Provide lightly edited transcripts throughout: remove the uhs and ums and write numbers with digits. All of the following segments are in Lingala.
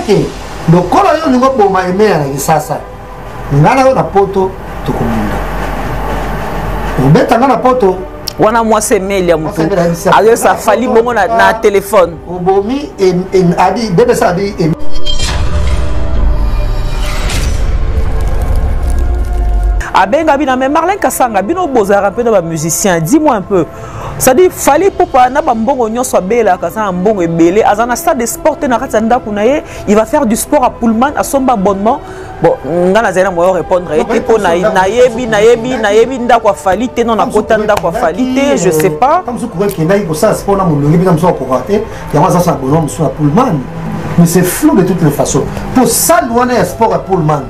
te lokola yo ningo boma emea na kisasa ngana yo na poto tokomunda obeta ngana poto wana mwasi Emelia mutu ayo sa fali bongo na téléphone obomi abi bébé ça abi abenga bina mais Marlène Kasanga bino bozara un peu dans ba musicien dis-moi un peu ça dit fallait popa na ba mbongo nyonso abela Kasanga mbongo ebele azana stade de sport na kati ndako na ye il va faire du sport à Pullman à son abonnement bon ngana zena moyo répondre et pour na yebi ndako fali te non na kota ndako fali te je sais pas comme ce coureur qui n'a pas ça sport na mulongi bina mso ko rater ya mwa ça abonnement mso à Pullman mais c'est flou de toutes les façons pour ça loin un sport à Pullman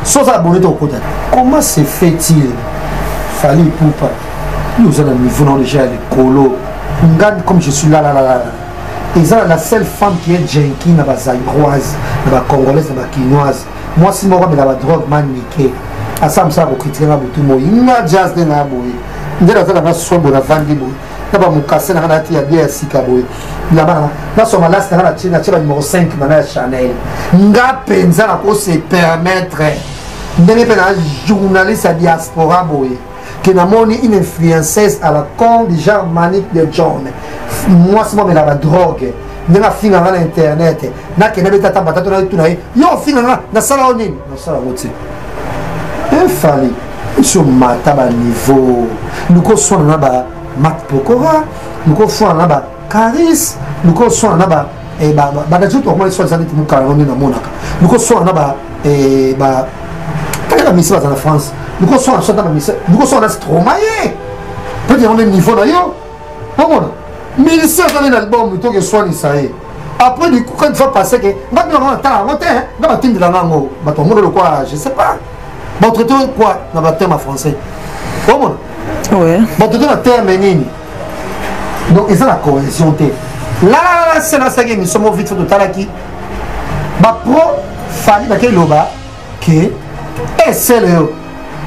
sans abonner ton côté. Comment se fait-il Fali Poupa, nous avons un niveau déjà les colos. Regarde comme je suis là. Ils ont la seule femme qui est Jenki, na ba zaïroise, na ba congolaise, na ba quinoise. Moi si moi mais la drogue maniquée. À ça me ça pour critiquer na butu moi. Inga jazz de na boy. Ndela za na so bona vandi boy. Na ba mukase na na tia bien sika boy. La ba na so malast na na tia numéro 5 na Chanel. Nga penza na ko se permettre ndenge pe na journaliste à diaspora boy que na moni une influenceuse à la con du genre Manique de John moi c'est moi mais la drogue ndenge finga na internet na ke na beta batatu na tuna yo finga na sala onini na sala wote il fallait sur mataba niveau nous ko so na ba Mat Pokora nous ko so na ba Caris nous ko so na ba e ba dazu to mo so zaniti mu kala na monaka nous ko so na ba e ba la mission dans la France, nous sommes en la mission, nous sommes en Stromae. Peut-être on est niveau d'ailleurs. Bon, mais si on a un album, plutôt que soit Nisaï. Après, du coup, quand il faut passer, que maintenant on attend, on va de la langue, quoi, je sais pas. Bon, traité quoi dans le terme français. Bon, oui. Bon, traité le terme menini. Donc, ils ont la cohésion. Là, c'est la saga, nous sommes vite de Talaki. Bah, pro, Fali, bah, quel loba, qui et c'est le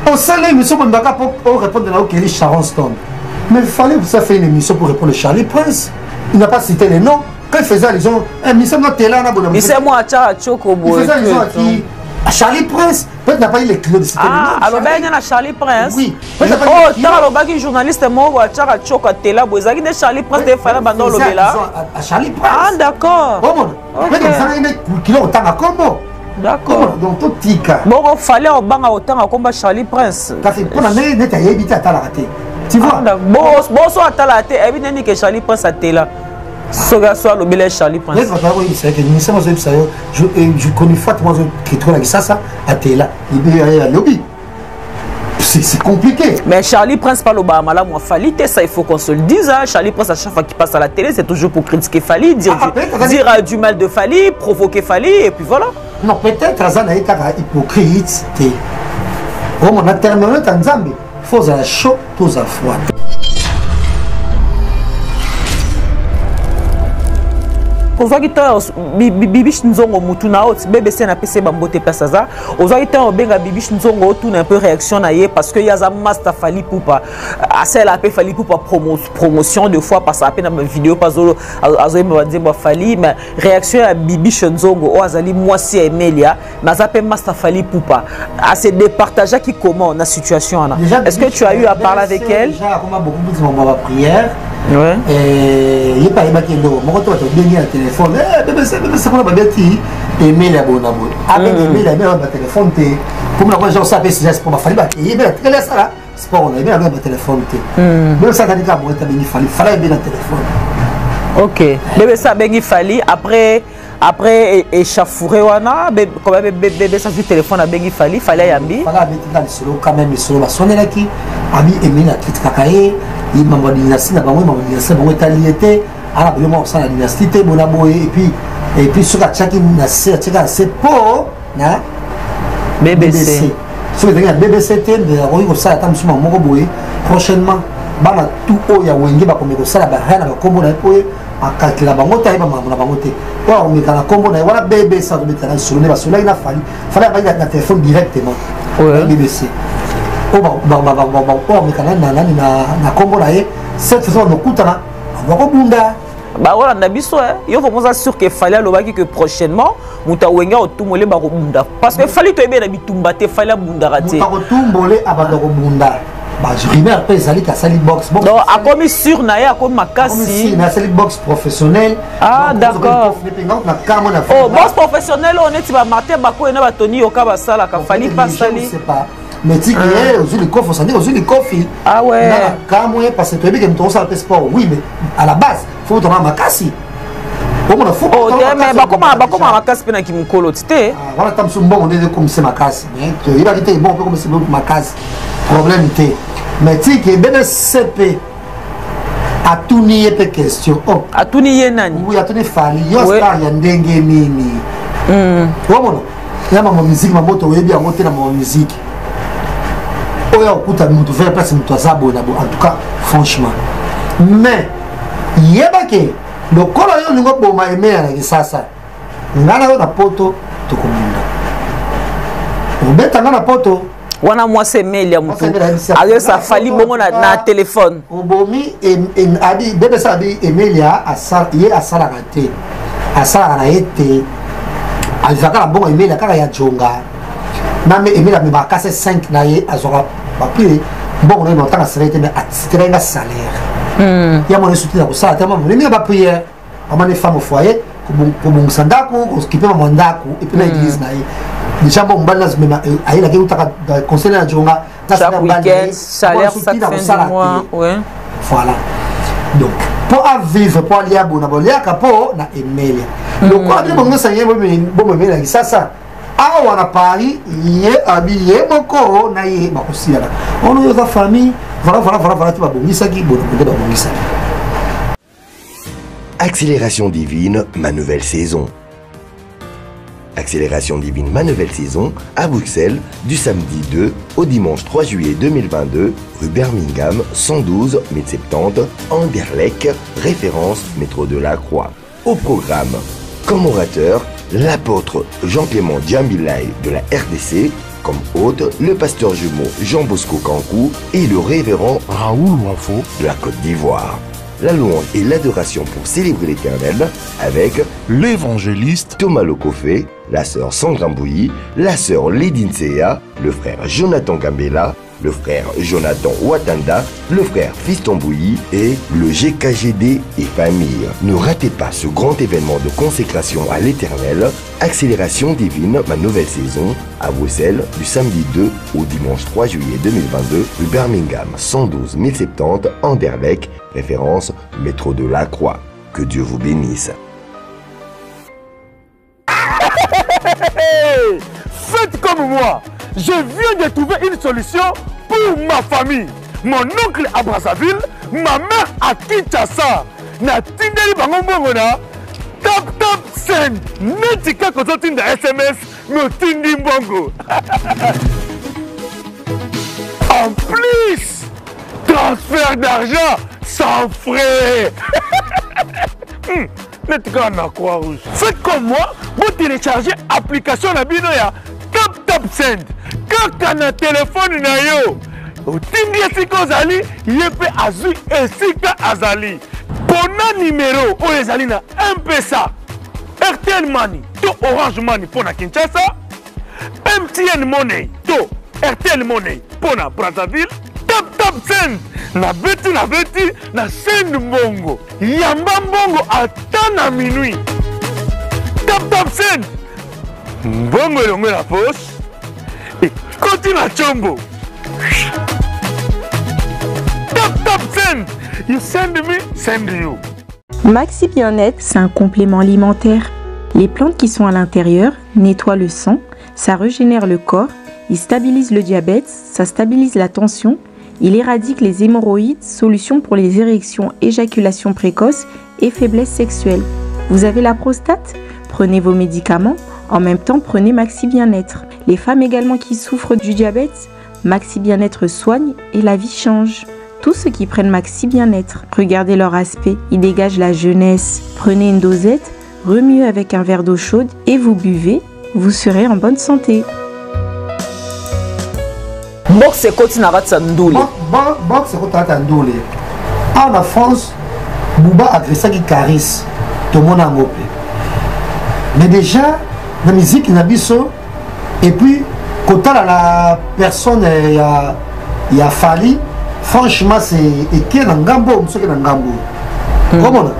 au sein de l'émission pour répondre à Kelly Sharon Stone. Mais il fallait que ça fait une émission pour répondre à Charlie Prince. Il n'a pas cité les noms. Quand il faisait les gens, émission de télé, il s'est moi à Choco. Il faisait les gens à Charlie Prince. Peut-être n'a pas eu les clés de citer les noms. Ah, alors ben il y a Charlie Prince. Oui. Oh, t'as le bague journaliste mort à Choco à télé. Vous avez dit Charlie Prince de faire bandon le bela. À Charlie Prince. Ah d'accord. Bon, mais ils ont une kilo autant à combo. D'accord. Donc tout tika. Bon, il fallait au banc autant à combat Charlie Prince. Parce que pour la mêlée, tu as évité à la rater. Tu vois? Bon, soit à la rater, évidemment que Charlie Prince a été là. Soit le bel Charlie Prince. C'est que je connais fortement qui trouve ça à Tela. Il y a un lobby. C'est compliqué. Mais Charlie Prince parle au Bahama là, moi Fali, ça il faut qu'on se le dise. Hein. Charlie Prince à chaque fois qu'il passe à la télé, c'est toujours pour critiquer Fali, dire du mal de Fali, provoquer Fali, et puis voilà. Non, peut-être que ça n'a été hypocrite. On a terminé en Zambie. Il faut un chaud, tous à froid. ozwaki ta bibish nzongo mutu na ot BBC na PC bambote place ça ozwaki ta obenga bibish nzongo tuna un peu réaction na ye parce que yaza master Fali Poupa assez la pe Fali Poupa promotion de fois parce que na vidéo pas azo me dire ba Fali mais réaction à bibish nzongo o azali mwasi Emelia mais ça pe master Fali Poupa à se départager qui comment la situation là est-ce que tu as eu à parler avec elle déjà comment beaucoup de moments prière ouais et il pas il ndo mon toi bien téléphone BBC pour la bêtise Emelia bonabo avec Emelia même le téléphone comme la gens savent si c'est pour ma Fali ba et bien elle est ça là c'est pas on a bien le téléphone même ça dit qu'à moi tu bien fallait bien le téléphone ok bébé ça bengi Fali après échafouré wana quand même bébé ça du téléphone a bengi Fali yambi fallait mettre dans le solo quand même le solo va sonner là qui ami Emelia quitte kakaye il m'a dit dynastie na bango m'a dit ça bon italiété ala vraiment ça la dynastie bonabo et puis sur la chaki na c'est pour na BBC sur le BBC te de royo ça tam suma moko boye prochainement bana tout o ya wenge ba komeko sala ba hana ba kombo na po akakila bango ta ba mamuna bango te wa o mekana kombo na wala BBC ça de mettre sur le ba sur là il a fallu ba na téléphone directement BBC o ba mekana na kombo na ye cette façon no kutana bako bunda Bah voilà, Nabiso, il faut vraiment sûr qu'il fallait le que prochainement, Mouta Wenga au Tumolé Barobunda. Parce que fallait te bien Bitumbate, fallait Bunda raté. Mouta Tumolé Abadorobunda. Bah, je remets après, ça a sali box. Donc, à comme sur Naya, comme Makassi. Il y a sali box professionnel. Ah, d'accord. Oh, box professionnel, on est à Martin Bako et Nabatoni au Kabasala, Kafali pas sali. Je sais pas. Mais tu es aux yeux coffres, on s'en dit aux yeux coffres. Ah ouais. Quand moi, parce que tu as dit que tu as un sport, oui, mais à la base, il faut que tu aies Makassi. Oh, mais comment Makassi peut être Kimukolo, tu sais. Voilà, tu as un bon, on est comme c'est Makassi. Il a dit bon, comme c'est Makassi. Problème t'es. Mais tu sais que ben CP a tout nié pe question. Oh, a tout nié nani. Oui, a tout nié fali. Yo star ya ndenge nini. Comment ya ma musique ma moto webi ya moto na ma musique. Oya okuta mutu faire place mutu azabo na en tout cas franchement. Mais yeba ke le kolo yo ningo boma emea na kisasa. Ngana yo na poto tukomunda. Obeta ngana poto wana moi c'est mail ya mutu alors ça fali bongo na téléphone obomi abi bebe sa bi Emilia asala ye asala raté asala na été azaka na bongo Emilia kaka ya jonga na me Emilia me bakase 5 na ye azora papier bongo na notanga serete mais atitrenga salaire ya mon soutenir ko ça tellement le mieux ba prière amane femme au foyer ko bon sandako ko skiper mon ndako et puis na église na ye déjà bon balance même aïe la gueule t'as conseillé à Jonga chaque week-end salaire chaque fin du mois ouais voilà donc pour vivre pour aller à Bonabolia capo na Emilia donc quoi de bon ça y est bon mais ça ah on a Paris yé habillé moko na yé ba aussi là on est dans famille voilà tu vas bon ça qui bon ça Accélération divine, ma nouvelle saison. Accélération divine, ma nouvelle saison, à Bruxelles, du samedi 2 au dimanche 3 juillet 2022, rue Birmingham, 112 1070, Anderlecht, référence métro de la Croix. Au programme, comme orateur, l'apôtre Jean-Clément Djambilay de la RDC, comme hôte, le pasteur jumeau Jean-Bosco Kankou et le révérend Raoul Wafo de la Côte d'Ivoire. La louange et l'adoration pour célébrer l'Éternel avec l'évangéliste Thomas Lokofé, la sœur Sandra Mbouyi, la sœur Lédine Seya, le frère Jonathan Gambela, le frère Jonathan Ouattanda, le frère Fiston Mbouyi et le GKGD et famille. Ne ratez pas ce grand événement de consécration à l'Éternel, Accélération divine, ma nouvelle saison, à Bruxelles, du samedi 2 au dimanche 3 juillet 2022, rue Birmingham, 112 1070, Anderlecht, référence métro de la Croix. Que Dieu vous bénisse. Faites comme moi. Je viens de trouver une solution pour ma famille. Mon oncle à Brazzaville, ma mère à Kinshasa. Na tindeli bango mbongo na tap send. Netika kozo tinda SMS no tindi mbongo. En plus, transfert d'argent sans frais. Netika na Croix-Rouge. Faites comme moi, vous téléchargez l'application na bino ya Tap Send. Kaka na téléphone na yo. Otindi esika ozali, yepe azui esika azali. Pona numéro oyo ezali na M-Pesa, RTL Money to Orange Money pona Kinshasa, MTN Money to RTL Money pona Brazzaville, Tap Send na beti na send mbongo. Yamba mbongo ata na minuit. Tap Send. Mbongo elongo na poche. Et koti na chombo. Tap Send. You send me, send you. Maxi Bien-être, c'est un complément alimentaire. Les plantes qui sont à l'intérieur nettoient le sang, ça régénère le corps, il stabilise le diabète, ça stabilise la tension, il éradique les hémorroïdes, solution pour les érections, éjaculation précoce et faiblesse sexuelle. Vous avez la prostate? Prenez vos médicaments, en même temps prenez Maxi Bien-être. Les femmes également qui souffrent du diabète, Maxi Bien-être soigne et la vie change. Tous ceux qui prennent Maxi Bien-être, regardez leur aspect, ils dégagent la jeunesse. Prenez une dosette, remuez avec un verre d'eau chaude et vous buvez, vous serez en bonne santé. Box et côté n'a pas de sandouli. Box et côté n'a pas de sandouli. En France, Bouba agressé qui Caris, tout le monde a mopé. Mais déjà, la musique, il a biso, et puis, quand la personne, il a fallu, franchement, c'est qui est dans Gambo, monsieur qui est dans Gambo. Comment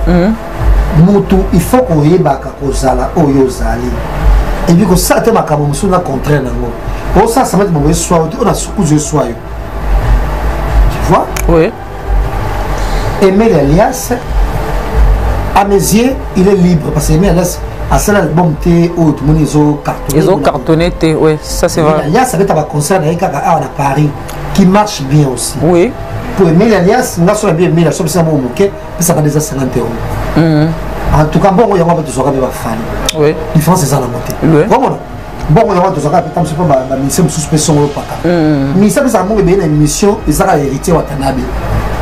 Moutou, il faut qu'on y ait baka kozala, oyo zali. Et puis, quand ça, tu as un contraire. Oh, ça va être mon soir, on a sous soir. Tu vois? Oui. Emile Elias, à mes yeux, il est libre parce que Emile Elias a celle album T ou tout le monde cartonné. Ils ont cartonné T, oui, ça c'est vrai. Elias avait un concert à Paris qui marche bien aussi. Oui. Pour Emile Elias, nous avons bien Emile, sauf si on moqué, ça va déjà 50 €. En tout cas, bon, il y a un peu de soirée de la fan. Oui. La différence c'est ça la montée. Oui. Bon, il y a un peu de soirée, peut-être que je vais ministère suspicion au Paka. Ministère ça a une émission, et ça a hérité Watanabe.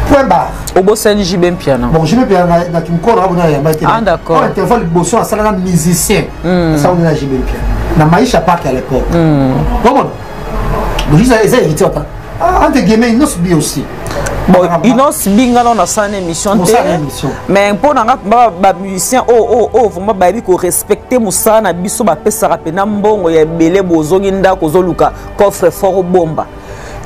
Point barre. Au beau c'est JB Piano. Bon, JB Piano, ah d'accord. On interviewe le bosson à ça musicien. Ça on est à JB Piano. Na Maïcha Park à l'époque. Comment? Donc ils ont hérité Watanabe. Ah, entre guillemets, ils nous bien aussi. Bon, ils n'ont bien dans une émission. Mais pour les musiciens, vraiment, il faut respecter Moussa, Nabiso, Pesa, Penambon, Bele, Bozoginda, Kozoluka, coffre fort bomba.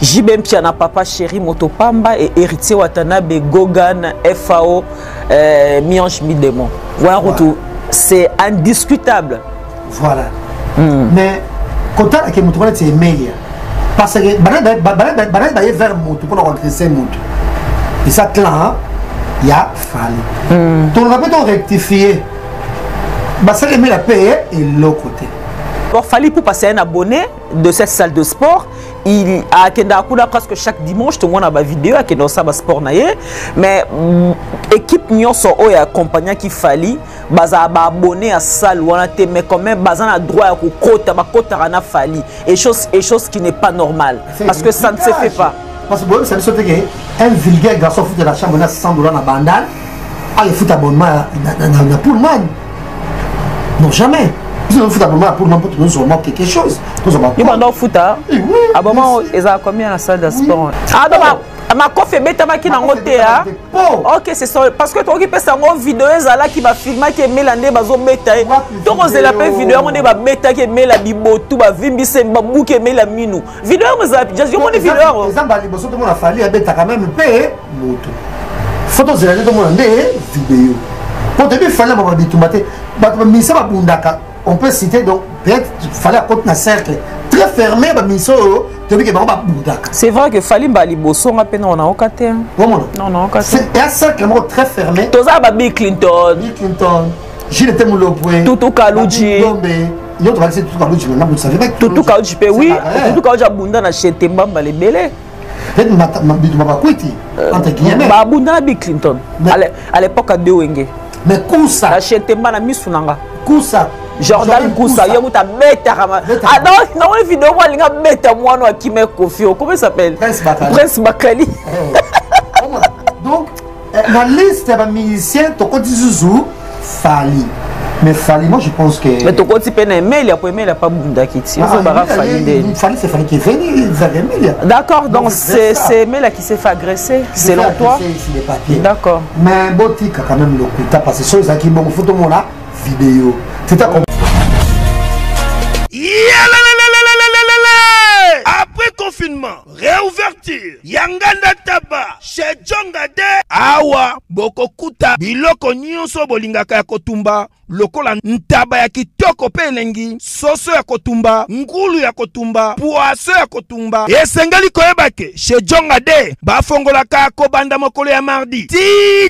JB Piana, Papa Chéri, Motopamba et héritier Watanabe, Gogan, FAO, Mianche Midemon. Voilà, c'est indiscutable. Voilà. Mais quand on a Motopamba, c'est meilleur. Parce que il vers Moutou pour rencontrer Moutou. Et ça, clan, il y a fallu. Ton rappel doit rectifier. Ça remet la paix et l'autre côté. Alors, Fali pour passer un abonné de cette salle de sport. Il a presque chaque dimanche, tout le monde a une vidéo qui est dans sa sport. Mais l'équipe Nyonso est accompagnée qui Fali, baza abonné à la salle, mais quand même, baza a droit à la Fali. Et chose qui n'est pas normale. Parce que ça ne se fait pas. Parce que ça veut dire qu'un vulgaire garçon fout de la chambre, on a 100 $ dans la bandane, il fout abonnement dans Pullman. Non, jamais. Ils ont fait abonnement pour nous seulement quelque chose. Ils vont foot. Abonnement, ils ont combien la salle de sport? Ah, ma coffre est bête qui n'a pas. Ok, c'est ça. Parce que tu as fait une vidéo qui va filmer qui est mélandé bazo bêta. Donc on a fait vidéo on est bêta qui est méla bibo tout ba vimbi c'est babou qui est méla minou. Vidéo on a déjà on est vidéo. Exemple les bosso tout le monde a fallu bêta quand même payer moto. Photo de la tout le monde vidéo. Pour début fallait m'avoir dit tout matin. Bah mais ça va bundaka. On peut citer donc peut-être fallait à côté d'un cercle très fermé bah miso c'est vrai que Fali Bali Bosso on a peine on a okaté. Non non c'est un cercle très fermé. Toza ba Bill Clinton. Gilles Temulopoué. Toutou Kalouji. Yo to va dire Toutou Kalouji maintenant vous savez que Toutou Kalouji oui, Toutou Kalouji abunda na chete mbamba le belé. Peut-être ma bitu ma kwiti entre guillemets. Ba abunda Bill Clinton. À l'époque de Wenge. Mais Kousa. La chete mbana misunanga. Kousa. Jordan Kousa, il y a un bêta. Ah non, non, une vidéo, il y a un bêta, moi, qui me confie. Comment il s'appelle? Prince Bakali. Donc, la liste des musiciens, tu as dit Zouzou, Fali. Mais Fali, moi je pense que. Mais tu as dit mais il n'y a pas Bunda qui tire. Fali, c'est Fali qui est venu, d'accord, donc c'est Mela qui s'est fait agresser, selon toi? D'accord. Mais Botik a quand même le coup, parce que sur les acquis, bon, il faut tout le monde là, vidéo. C'est un après confinement, réouverture, Yanganda Taba, chez Djongade, Awa, Bokokuta, Biloko Nyonso Bolingaka ya Kotumba, lokola ntaba ya kitoko pe elengi, soso ya kotumba, ngulu ya kotumba, poaso ya kotumba. Esengeli koyebake, chez Djongade, bafongolaka kobanda mokolo ya mardi, ti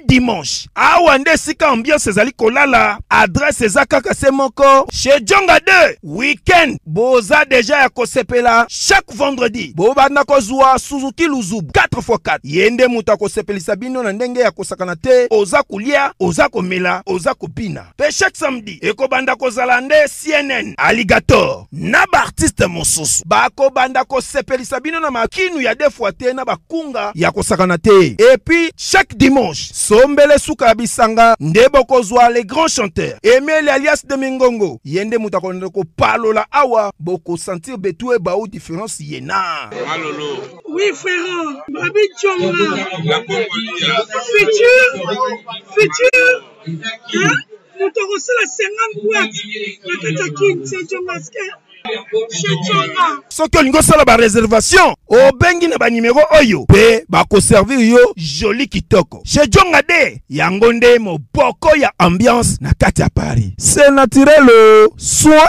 dimanche. Awa nde sika ambiance ezali kolala, adresse ezaka kase moko, chez Djongade, weekend, boza deja ya kosepela, chaque vendredi, bobanda kozwa Suzuki Luzub 4x4. Yende muta kosepelisa bino na ndenge ya kosakana te, oza kulia, oza komela, oza kopina. Peche chaque samedi ekobanda kozala nde CNN Alligator na baartiste mosusu bakobanda kosepelisa bino na makinu ya defwa te na bakunga ya kosakana te. Et puis chaque dimanche sombele suka ya bisanga nde bokozwa les grands chanteurs Emile alias de Mingongo yende mutakonde ko palola awa boko sentir betou e baou différence yena. Malolo. Oui frère, Babi Tchonga. La Congolia. Futur. Hein? Nous te reçons la 50 boîtes. La Katakine, c'est John Masquer. Soki olingo sala ba réservation o bengi na ba numéro oyo pe ba ko servir yo joli kitoko chez Jonga de yango nde moboko ya ambiance na kati ya Paris. C'est naturel soit.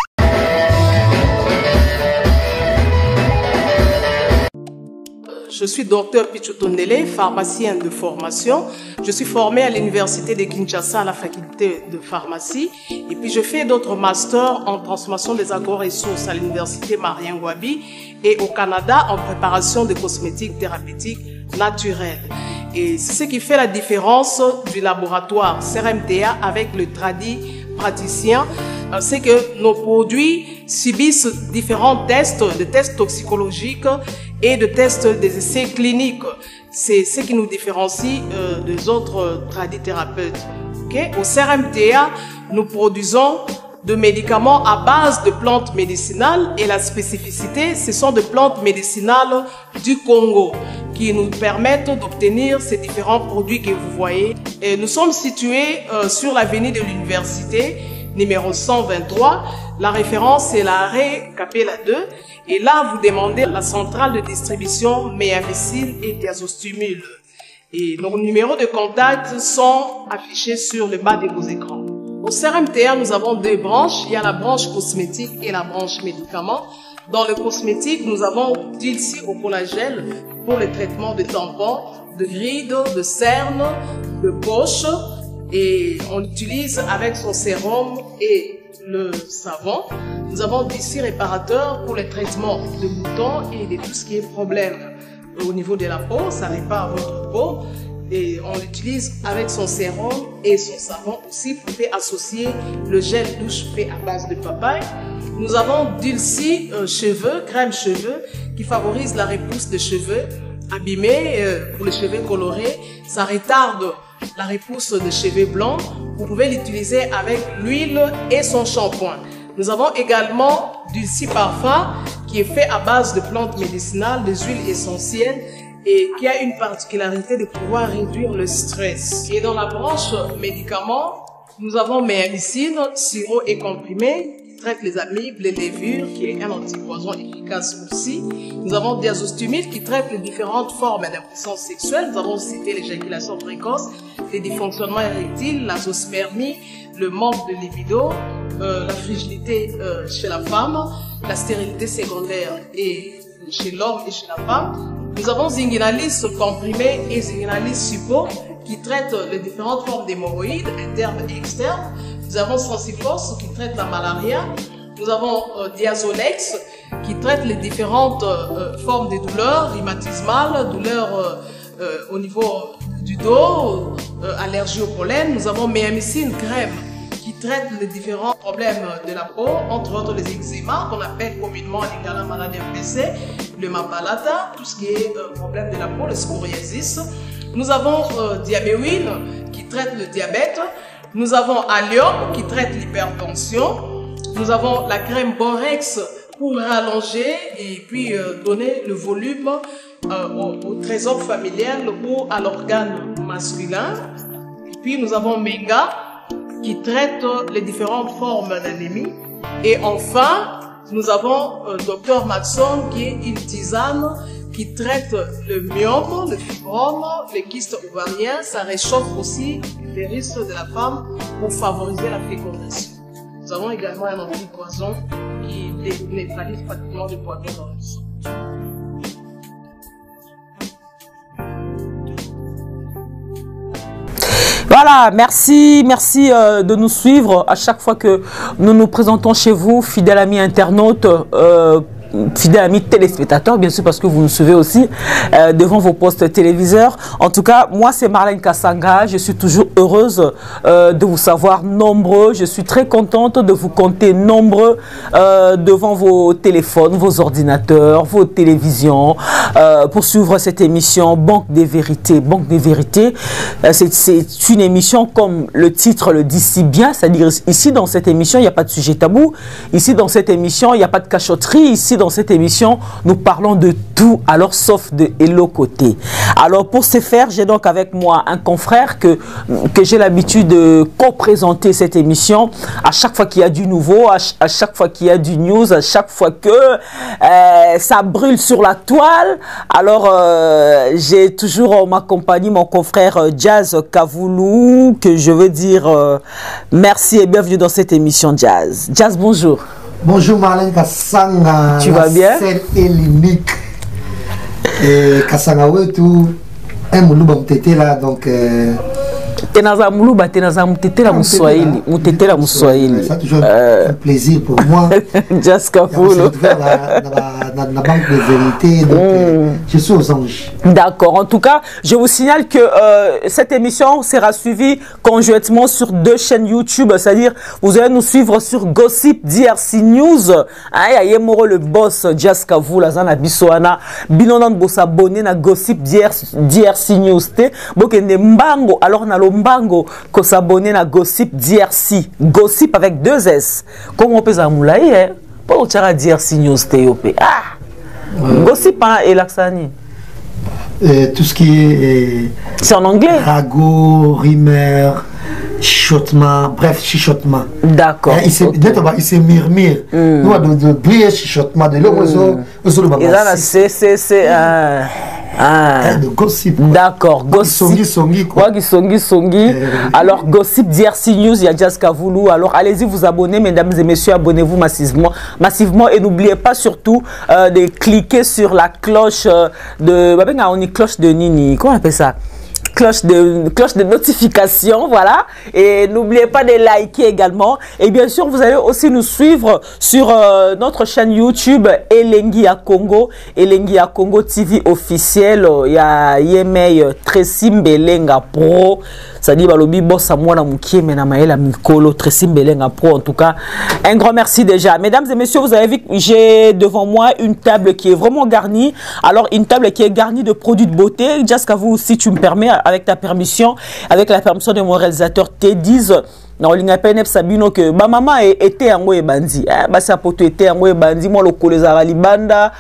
Je suis docteur Pichotondele, pharmacien de formation. Je suis formé à l'université de Kinshasa à la faculté de pharmacie. Et puis je fais d'autres masters en transformation des agro-ressources à l'université Marien Ngouabi et au Canada en préparation de cosmétiques thérapeutiques naturelles. Et c'est ce qui fait la différence du laboratoire CRMTA avec le tradit praticien, c'est que nos produits subissent différents tests, de tests toxicologiques et de tests des essais cliniques. C'est ce qui nous différencie des autres tradithérapeutes. Okay? Au CRMTA, nous produisons de médicaments à base de plantes médicinales et la spécificité, ce sont des plantes médicinales du Congo qui nous permettent d'obtenir ces différents produits que vous voyez. Et nous sommes situés sur l'avenue de l'université, numéro 123. La référence est l'arrêt Capella 2. Et là, vous demandez la centrale de distribution Méamycine et Diazostimule. Et nos numéros de contact sont affichés sur le bas de vos écrans. Au CRMTA, nous avons deux branches. Il y a la branche cosmétique et la branche médicaments. Dans le cosmétique, nous avons Dilsi au collagène pour le traitement de tampons, de rides, de cernes, de poches. Et on l'utilise avec son sérum et le savon. Nous avons Dilsi réparateur pour le traitement de boutons et de tout ce qui est problème au niveau de la peau. Ça répare votre peau. Et on l'utilise avec son sérum et son savon aussi. Vous pouvez associer le gel douche fait à base de papaye. Nous avons Dilsi cheveux, crème cheveux, qui favorise la repousse des cheveux abîmés pour les cheveux colorés. Ça retarde la repousse des cheveux blancs. Vous pouvez l'utiliser avec l'huile et son shampoing. Nous avons également Dilsi parfum qui est fait à base de plantes médicinales, des huiles essentielles et qui a une particularité de pouvoir réduire le stress. Et dans la branche médicaments, nous avons Méamycine, sirop et comprimé, qui traite les amibes, les levures, qui est un antipoison efficace aussi. Nous avons Diazostimule qui traite les différentes formes d'impuissance sexuelle. Nous avons cité l'éjaculation précoce, les dysfonctionnements érectiles, la zoospermie, le manque de libido, la frigidité chez la femme, la stérilité secondaire et chez l'homme et chez la femme. Nous avons Zinguinalis comprimé et Zinguinalis suppo qui traitent les différentes formes d'hémorroïdes internes et externes. Nous avons Sensifos qui traite la malaria. Nous avons Diazolex qui traite les différentes formes de douleurs rhumatismales, douleurs au niveau du dos, allergie au pollen. Nous avons Méamycine crème qui traite les différents problèmes de la peau, entre autres les eczémas qu'on appelle communément les maladies MPC, le mapalata, tout ce qui est problème de la peau, le scoriasis. Nous avons Diabéwine qui traite le diabète. Nous avons Allium qui traite l'hypertension. Nous avons la crème Borex pour rallonger et puis donner le volume au trésor familial ou à l'organe masculin. Et puis nous avons Menga qui traite les différentes formes d'anémie. Et enfin, nous avons Dr Maxon qui est une tisane qui traite le myome, le fibrome, les kystes ovariens. Ça réchauffe aussi les risques de la femme pour favoriser la fécondation. Nous avons également un antipoison qui neutralise pratiquement le poison dans le sang. Voilà, merci de nous suivre à chaque fois que nous nous présentons chez vous, fidèles amis internautes. fidèles amis téléspectateurs, bien sûr, parce que vous nous suivez aussi devant vos postes téléviseurs. En tout cas, moi, c'est Marlène Kassanga. Je suis toujours heureuse de vous savoir nombreux. Je suis très contente de vous compter nombreux devant vos téléphones, vos ordinateurs, vos télévisions, pour suivre cette émission Banque des Vérités. Banque des Vérités, c'est une émission comme le titre le dit si bien, c'est-à-dire ici dans cette émission, il n'y a pas de sujet tabou. Ici dans cette émission, il n'y a pas de cachotterie. Ici dans cette émission, nous parlons de tout, alors sauf de Hello Côté. Alors pour ce faire, j'ai donc avec moi un confrère que j'ai l'habitude de co-présenter cette émission à chaque fois qu'il y a du nouveau, à chaque fois qu'il y a du news, à chaque fois que ça brûle sur la toile. Alors j'ai toujours en ma compagnie mon confrère Jazz Kavoulou, que je veux dire merci et bienvenue dans cette émission Jazz. Jazz, bonjour. Bonjour Marlène Kassanga. Tu vas bien? Celle et l'unique. Kassanga Wetu, un moulouba mtete là, donc. Tenaza moulouba, tenaza mtete la moussoaili. Mtete la moussoaili. C'est toujours un plaisir pour moi. Jazz Kavoulou. La banque de vérité, donc je suis aux anges. D'accord. En tout cas, je vous signale que cette émission sera suivie conjointement sur 2 chaînes YouTube, c'est-à-dire vous allez nous suivre sur Gossip DRC News. Aïe, Moro le boss Jazz Kavoulou, Zana Bissoana, Binonan Bossabonné na Gossip DRC News. Bokende Mbango, alors na lo Mbango, ko s'abonner na Gossip DRC. Gossip avec 2 S. Comment on peut s'amoulaï, hein? Pour le DRC News TOP. Ah! Gossip et l'accani. Tout ce qui est. C'est en anglais? Ragot, rimmer, chuchotement, bref, chuchotement. D'accord. Il se murmure. Nous avons de briller chuchotement de l'homme. C'est de gossip. D'accord. Gossip. Songi. Alors, Gossip DRC News, il y a Jazz Kavoulou. Alors, allez-y vous abonner, mesdames et messieurs, abonnez-vous massivement. Et n'oubliez pas surtout de cliquer sur la cloche de. Cloche de Nini. Comment on appelle ça? Cloche de notification, voilà. Et n'oubliez pas de liker également. Et bien sûr, vous allez aussi nous suivre sur notre chaîne YouTube Elengi ya Congo TV officiel. Il y a Yemei Tracy Mbelenga Pro. Ça dit balobi bossa mwana mukie mena maela mikolo Tracy Mbelenga Pro. En tout cas, un grand merci déjà. Mesdames et messieurs, vous avez vu, j'ai devant moi une table qui est vraiment garnie. Alors, une table qui est garnie de produits de beauté. Jazz Kavoulou, si tu me permets, avec ta permission, avec la permission de mon réalisateur T10, non, il n'y a pas de sabino que ma maman était en et bandi. Bah ça poto était en et bandi. Moi le colo zarali banda.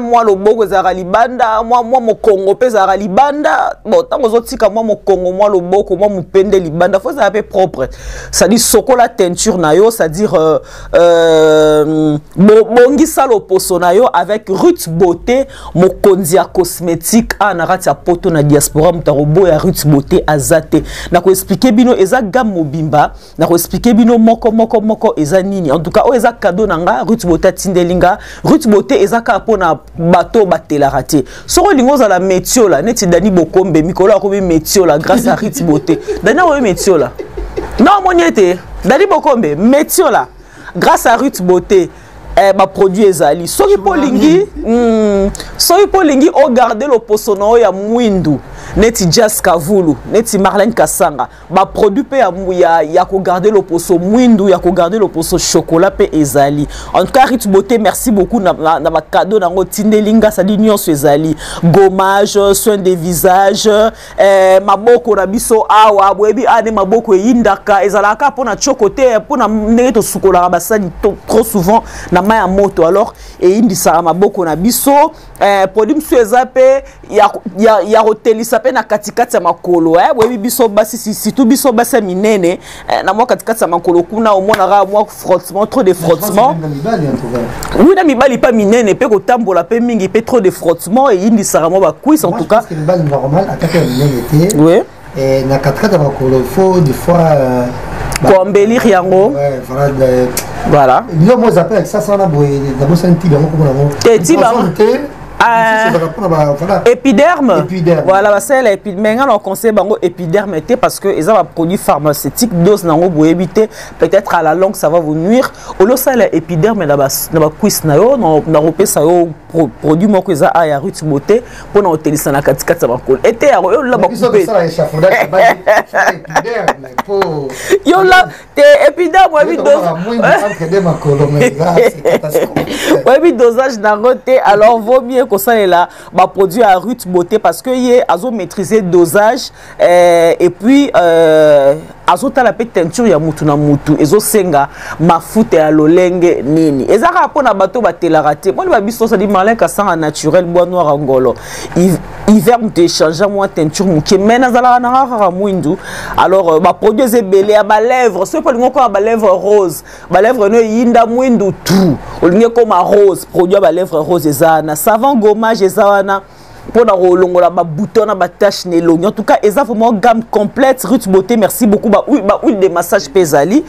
Moi le bogo zarali banda. Moi mon Congo pe zarali banda. Bon tant aux autres moi mon Congo, moi le bogo, moi mon pende li banda. Faut ça peu propre. Ça dit soko la teinture nayo, ça dire bongi salo poso nayo avec Ruth Beauté, mon kondia cosmétique a narati a poto na diaspora mutarobo ya Ruth Beauté azate. Na ko expliquer bino eza gamme bimba na ko expliquer bino moko eza nini. En tout cas o eza cadeau nanga Ruth Beauté tindelinga. Ruth Beauté eza ka pona bateau batela raté. Soro lingo za la metiola neti Dani Bokombe mikolo akobi metiola grâce à Ruth Beauté. Dani o metiola. Non moniete Dani Bokombe metiola grâce à Ruth Beauté. Ma produit ezali. Soki polingi o garder le posono ya mwindu. Neti Jazz Kavoulou, neti Marlène Kassanga. Ma produit pe ya ko garder le poso mwindu, ya ko garder le poso chocolat pe ezali. En tout cas, Ruth Beauté, merci beaucoup na ma cadeau nango tindelinga sa l'union ezali. Gommage, soin des visages, maboko na biso awa, boyebi ane maboko yindaka ezalaka pona chocoté, pona neto sukola basani trop souvent na maya moto. Alors et indisa maboko na biso, produit msueza pe ya hotelisa pe na katikati ya makolo boyebi biso basi si tout biso basi minene na mwa katikati ya makolo kuna omona ra mwa frottement, trop de frottement. Oui na mibali pas minene pe ko tambola pe mingi pe trop de frottement et indisa mwa ba cuisse en tout cas. C'est une balle normale à quatre minene été. Oui. Et na katikati ya makolo il faut des fois pour embellir yango. Voilà. Nous on appelle ça on a d'abord ça un petit peu comme petit Épiderme. Voilà, c'est l'épiderme. Mais on conseille bango épiderme parce que ils ont un produit pharmaceutique dose nango pour éviter peut-être à la longue ça va vous nuire. Au lieu ça l'épiderme na ba cuisse na yo na repé ça yo produit moko za a ya route beauté pour na utiliser na katikati ba kol. Été ya yo la ba couper. Yo là te épiderme wa bi dosage nango te alors vaut mieux que ça est là bah produit à rude beauté parce que y a maîtriser dosage et puis azota la teinture ya mutu na mutu ezo senga mafuta ya lolenge nini ezaka pona bato batela raté moi ba biso ça dit malin ka sang naturel bois noir angolo hiver te changer moi teinture muke mena zala na rara mwindu alors ba produit ezebele ya ba lèvres ce pas ngoko ba lèvres rose ba lèvres no yinda mwindu tout olinge comme rose produit ba lèvres rose ezana savon gommage ezana pour la rolongola ba bouton na ba tache nelongi en tout cas eza vraiment gamme complète Ruth Beauté merci beaucoup ba huile de massage pesali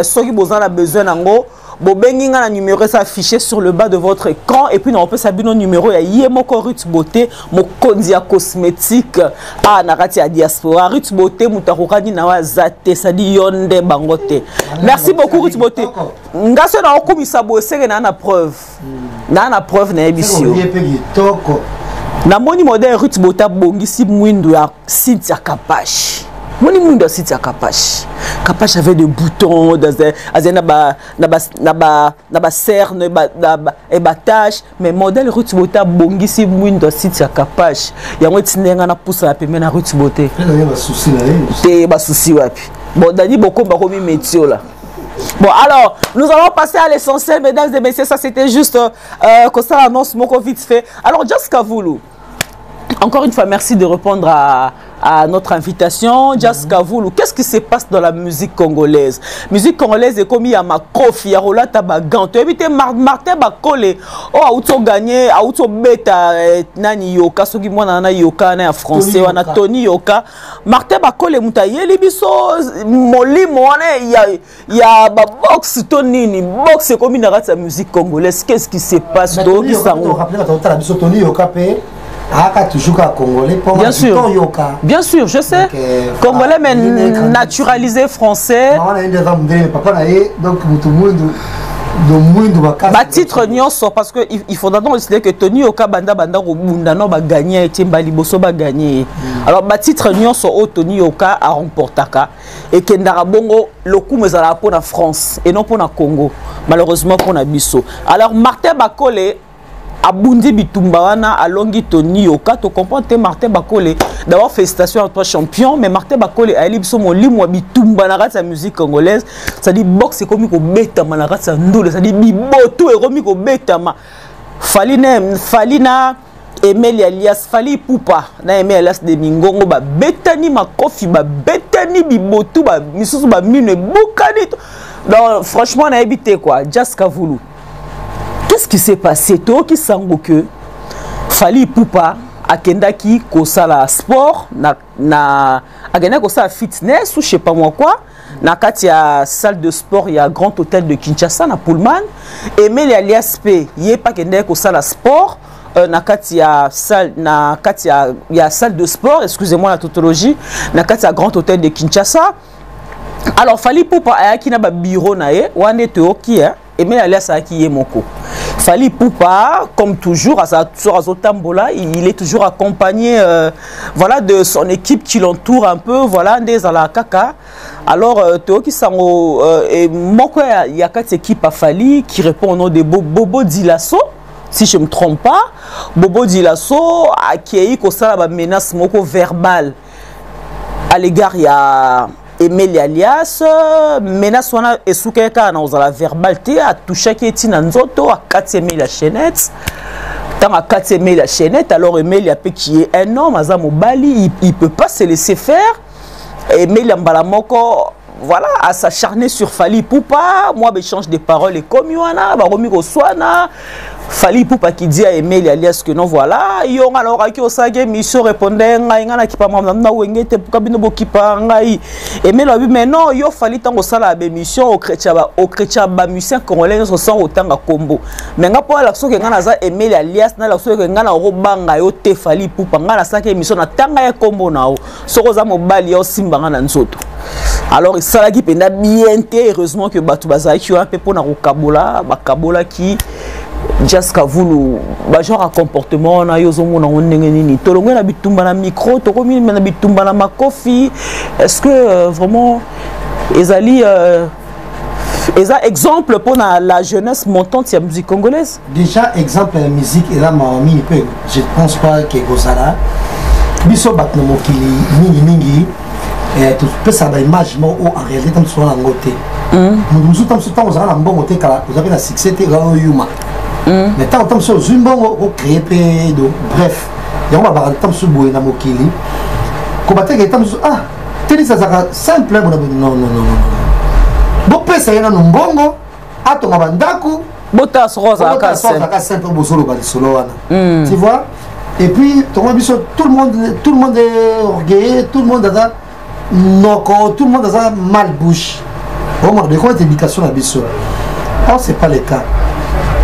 soki bozan a besoin nango bobengi nga na numéro ça affiché sur le bas de votre écran et puis on peut s'abonner au numéro ya Yemoko Ruth Beauté mokonzi cosmétique ah nakati ya diaspora Ruth Beauté mutakokani na wazate ça dit yonde bangote merci beaucoup Ruth Beauté ngaso na okumisa bosenge na preuve na preuve na ebisio na moni modèle Ruth Beauté bongisi mwindu ya Cynthia Kapache moni mwindu ya Cynthia Kapache Kapache avait des boutons na ba cerne et ba tache mais modèle Ruth Beauté bongisi mwindu ya Cynthia Kapache yango tinenga na poussa la pemena Ruth Beauté te ba souci wapi bon dani boko ba komi métier là. Bon alors, nous allons passer à l'essentiel, mesdames et messieurs, ça c'était juste que ça annonce mon vite fait. Alors, Jessica Voulou, encore une fois, merci de répondre à notre invitation. Jessica Voulou, qu'est-ce qui se passe dans la musique congolaise? Musique congolaise est comme il y a ma kofi, il y a Rola Tabagan. Tu as évité Martin Bakole. Oh, auto gagné, auto bêta, nani yoka, ce qui moi nana yoka, na français, on a Tony yoka. Martin Bakole, moutaye, libiso, moli, il y a box, Tony, box, c'est comme il y a la musique congolaise. Qu'est-ce qui se passe? Tony yoka, congolais bien sûr, bien sûr, je sais. Congolais mais naturalisé français. Ba titre nyonso parce que il faudra donc décider que Tony Yoka banda robunda no ba gagner et Mbali Bosso ba gagner. Alors ba titre nyonso o Tony Yoka a remportaka et que Ndarabongo le coup mais à pour la France et non pour la Congo. Malheureusement pour la biso. Alors Martin Bakole Abundi Bitumba wana alongi Tony Yoka to comprendre Martin Bakole d'abord félicitations à toi champion mais Martin Bakole a libiso mo limwa Bitumba na rata musique congolaise ça dit boxe c'est comme ko beta na rata ndole ça dit biboto et komi ko beta ma Falina Emeli alias Fali Poupa na Emeli alias de Mingongo ba betani makofi ba betani biboto ba misusu ba mine bukani donc franchement na habité quoi Jessica Voulou. Qu'est-ce qui s'est passé? Toi qui sango que Fali Poupa akendaki kosala sport na akendaki kosala fitness ou je sais pas moi quoi na kati ya salle de sport il y a grand hôtel de Kinshasa na Pullman et mais les alias P yé pas kendaki kosala sport na kati ya salle salle de sport excusez-moi la tautologie na kati ya grand hôtel de Kinshasa. Alors Fali Poupa ayaki na ba bureau na ye wane te oki et mais alias ayaki ye moko. Fali Poupa, comme toujours, à Zotambola, il est toujours accompagné voilà, de son équipe qui l'entoure un peu, voilà, des Alakaka. Alors, Théo Kisango, et moi, il y a 4 équipes à Fali qui répondent au nom de Bobo Dilasso, si je ne me trompe pas. Bobo Dilasso, qui a eu une menace verbale à l'égard, il y a Emeli alias menace wana esukeka na ozala verbalité a touché qui est nzoto a 4 la chaînette tant à 4 la chaînette alors Emeli a qui est un homme aza mobali il peut pas se laisser faire Emeli mbala moko voilà, à s'acharner sur Fally Ipupa. Moi, je change des paroles et comme Yoana, Baromi Roswana, Fally Ipupa qui dit à Emile alias que non, voilà, Yon alors qui osage mission répondait, Ngana qui pas mamna wengete pour kabino bokipa ngai. Emile a dit mais non, yo Fally tango sala ba mission au chrétien ba musicien congolais so sans autant ga combo. Mais nga po l'action que ngana za Emile alias na l'action que ngana robanga yo te Fally Ipupa ngana sa que mission na tanga ya combo nao. Sokoza mobali yo simbanga na nzoto. Alors ça qui pena bien heureusement que Batou Bazai qui a un peu pour na kabola, ba kabola qui jusqu'à vous le genre à comportement na yozomo na onengeni tolongo na bitumba na micro tokomi na bitumba na makofi. Est-ce que vraiment ezali exemple pour la jeunesse montante de la musique congolaise? Déjà exemple la musique et là mamie je pense pas que Gozala biso batno mokili mingi et tout peut ça image mais en réalité tam so na ngote nous tam so tam za na mbongo te kala vous avez la succès te grand yuma mais tant tam so zumbongo au créer de bref ya on va tam so boye na mokili ko bateke tam so ah teli ça simple non bon pesa yana no mbongo atonga bandaku bota rosa aka simple bosolo ba solo wana tu vois. Et puis tout le monde est orgueilleux, tout le monde a tout le monde a mal bouche. Bon, de quoi éducation à biso. Or c'est pas le cas.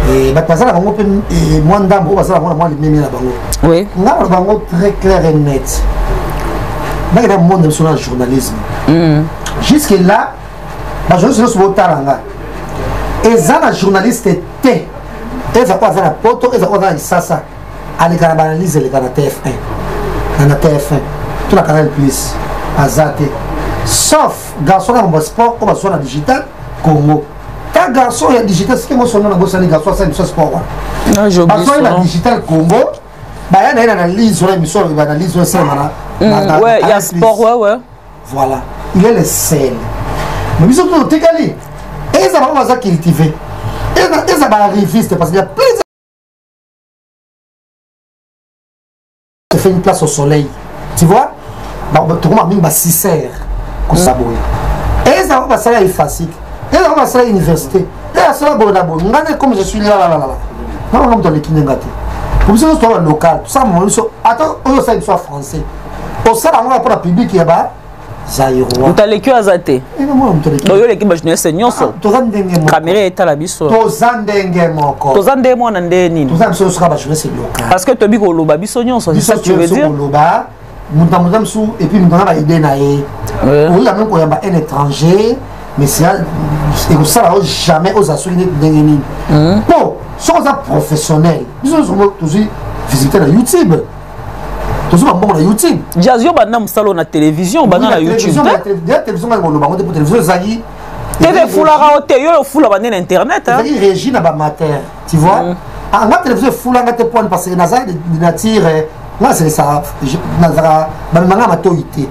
Et bah ça là et moi ndambo ça là moi les mêmes là bango. Oui. Là on bango très clair et net. Dans le monde de son journalisme. Jusque là, bah je suis sur Taranga. Et ça la journaliste était. Et ça quoi ça la poto et ça quoi ça. Allez quand on analyse les canaux TF1, dans la TF1, tout la canal plus, Azate, sauf garçon dans le sport, on va sur la digital Congo. Quand garçon il y a digital, c'est que moi son nom dans le garçon c'est une sport. Non, j'ai oublié. Parce que la digital Congo, bah il y a une analyse sur l'émission, il y a une analyse sur ça là. Ouais, il y a sport, ouais. Voilà, il est le seul. Mais ils sont tous décalés. Et ça va ça cultiver. Et ça va arriver parce qu'il y a plus fait une place au soleil, tu vois. Tout le monde a 6 heures comme ça. Et ça va ça facile. Et ça va ça université. Et ça va bon d'abord. Comme je suis là. Non, on doit les kiné gâté. Pour ça, c'est un local. Tout ça, mon attends, on ça soit français. Pour ça, on va pour la public là bas. Zaïro. On t'a l'équipe à Zate. Et moi, on t'a l'équipe. Donc, l'équipe je ne sais pas. Caméra est à la biso. Tozandenge moko. Tozandenge mo nande nini. Tozandenge so sera je sais local. Parce que Tobi ko loba biso nyonso, c'est ça que tu veux dire. Loba, mutamudam sou et puis mutana ba idée na ye. Oui, la même ko yamba un étranger, mais c'est et ça jamais aux assurer nini. Bon, sont professionnels. Biso so toujours visiter la YouTube. Toujours bon la YouTube. Jazio bana musalo na télévision, bana la YouTube. La télévision ba loba, on pour télévision zagi. TV fulara o te yo fula bana internet hein. C'est Régine ba mater, tu vois. Ah, la télévision fula ngate point parce que naza de nature là c'est ça naza ba manga matoité.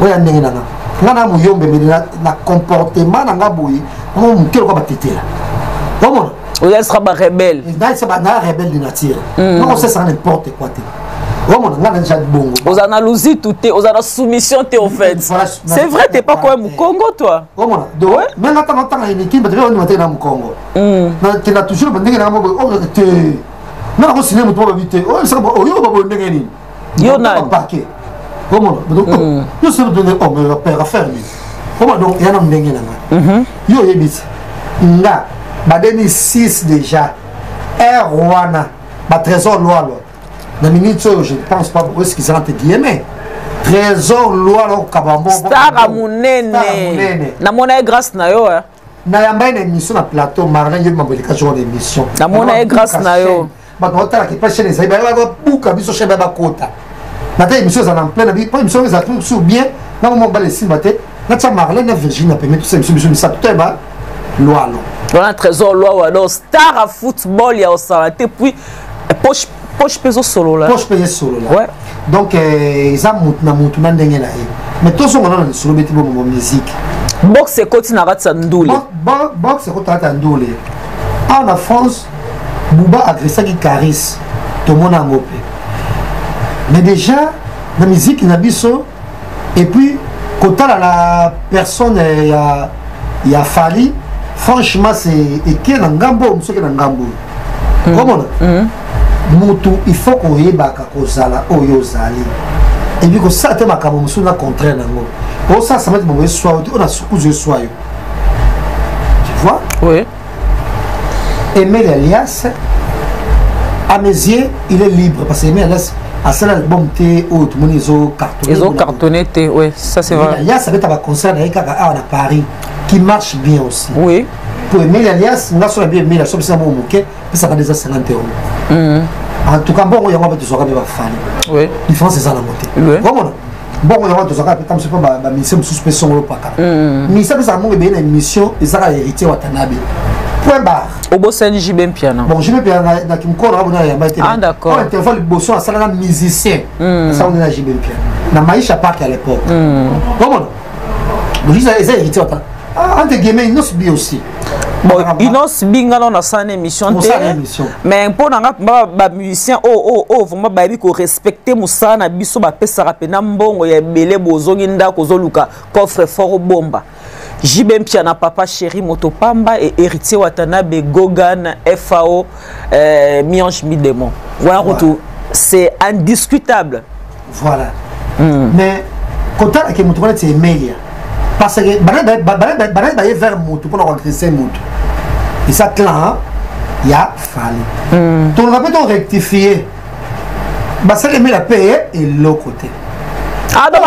Oya ndenge nanga. Ngana muyombe mais na comportement nanga boyi, on mukelo ko batetela. Comment? Oya sera ba rebelle. Il sera ba rebelle de nature. Non, c'est ça n'importe quoi. Aux analyses tout est, aux soumission t'es au fait. C'est vrai, t'es pas quoi au Congo toi. Comment? Ouais. Mais là t'as entendu une équipe de on était dans le Congo. Tu l'as toujours bandé dans le oh te. Non, on cinéma toi habité. Oh ça oh yo babo ndenge ni. Yo na paquet. Comment? Donc yo se donner oh mais père à faire lui. Comment donc il y a un ndenge là. Yo yebisi. Nga ba 2006 déjà. Rwanda ba trésor loi. Na minute je ne pense pas où est-ce qu'ils ont été guillemets. Trésor loi lo kabambo. Star amunene. Na mona grâce na yo hein. Na yamba une émission na plateau Marlin yo mabelika jour d'émission. Na mona grâce na yo. Ba ko tala ki pa chaîne ça ba buka biso chebe ba kota. Na ta émission ça en plein na bi pas émission ça tout sur bien. Na mo ba les simbaté. Na ta Marlin na Virginie a permis tout ça émission ça tout ba loi lo. Voilà trésor loi alors star à football ya au salaté puis poche peso solo là. Poche peso solo là. Ouais. Donc ils ont monté na ndenge na ye. Mais tout ça on a solo beti bo musique. Boxe koti na ratsa ndule. Boxe koti na ratsa ndule. En France, Bouba agressa qui Caris. Tout le monde a mopé. Mais déjà la musique na biso et puis Quand la personne il y a fallu, franchement, c'est qui est dans Gambo, monsieur qui est dans Gambo. Comment Moutou, il faut qu'on y ait Bakakosala, Oyozali. Et puis que ça, c'est ma caméra, monsieur, on a contraint. Oh, ça va être mauvais soir, on a sous soir. Tu vois? Oui. Emile Elias, à mes yeux, il est libre parce que Emile Elias, à celle album T, tout le monde ils ont cartonné. Ils ont cartonné, oui, ça c'est vrai. Elias, ça va être un concert à Paris qui marche bien aussi. Oui. Pour Emile Elias, on a sur la bien Emile, ça va être ça va déjà 50 €. En tout cas, bon, il y a un peu de soirée de la famille. Oui. La différence, c'est ça la montée. Oui. Comment? Bon, il y a un peu de soirée, comme c'est pas ma mission suspicion ou pas. Mais ça, c'est une émission, et ça a hérité Watanabe. Point barre. Au beau c'est JB Piano. Bon, JB Piano, il y a ah, d'accord. On a le bosson à ça, là, musicien. Ça, on est à JB Piano. Dans Maïcha Park à l'époque. Comment? Donc, ils ont hérité Watanabe. Entre guillemets, ils n'ont subi aussi. Bon, ils n'ont subi dans une émission. Mais pour les musiciens, vraiment, il faut respecter Moussa, il faut respecter Nambo, il y a Belé, Bozonginda, Kozoluka, coffre fort bomba. JB Piana, Papa Chéri, Motopamba et héritier Watanabe, Gogan, FAO, Mianche Midemon. Voilà, c'est indiscutable. Voilà. Mais, quand on a été c'est Emilia. Parce que il vers Moutou pour agresser Moutou. Et ça, là, il y a fallu. Donc, on va peut-être rectifier. Ça, il la paye et l'autre côté. Ah, donc,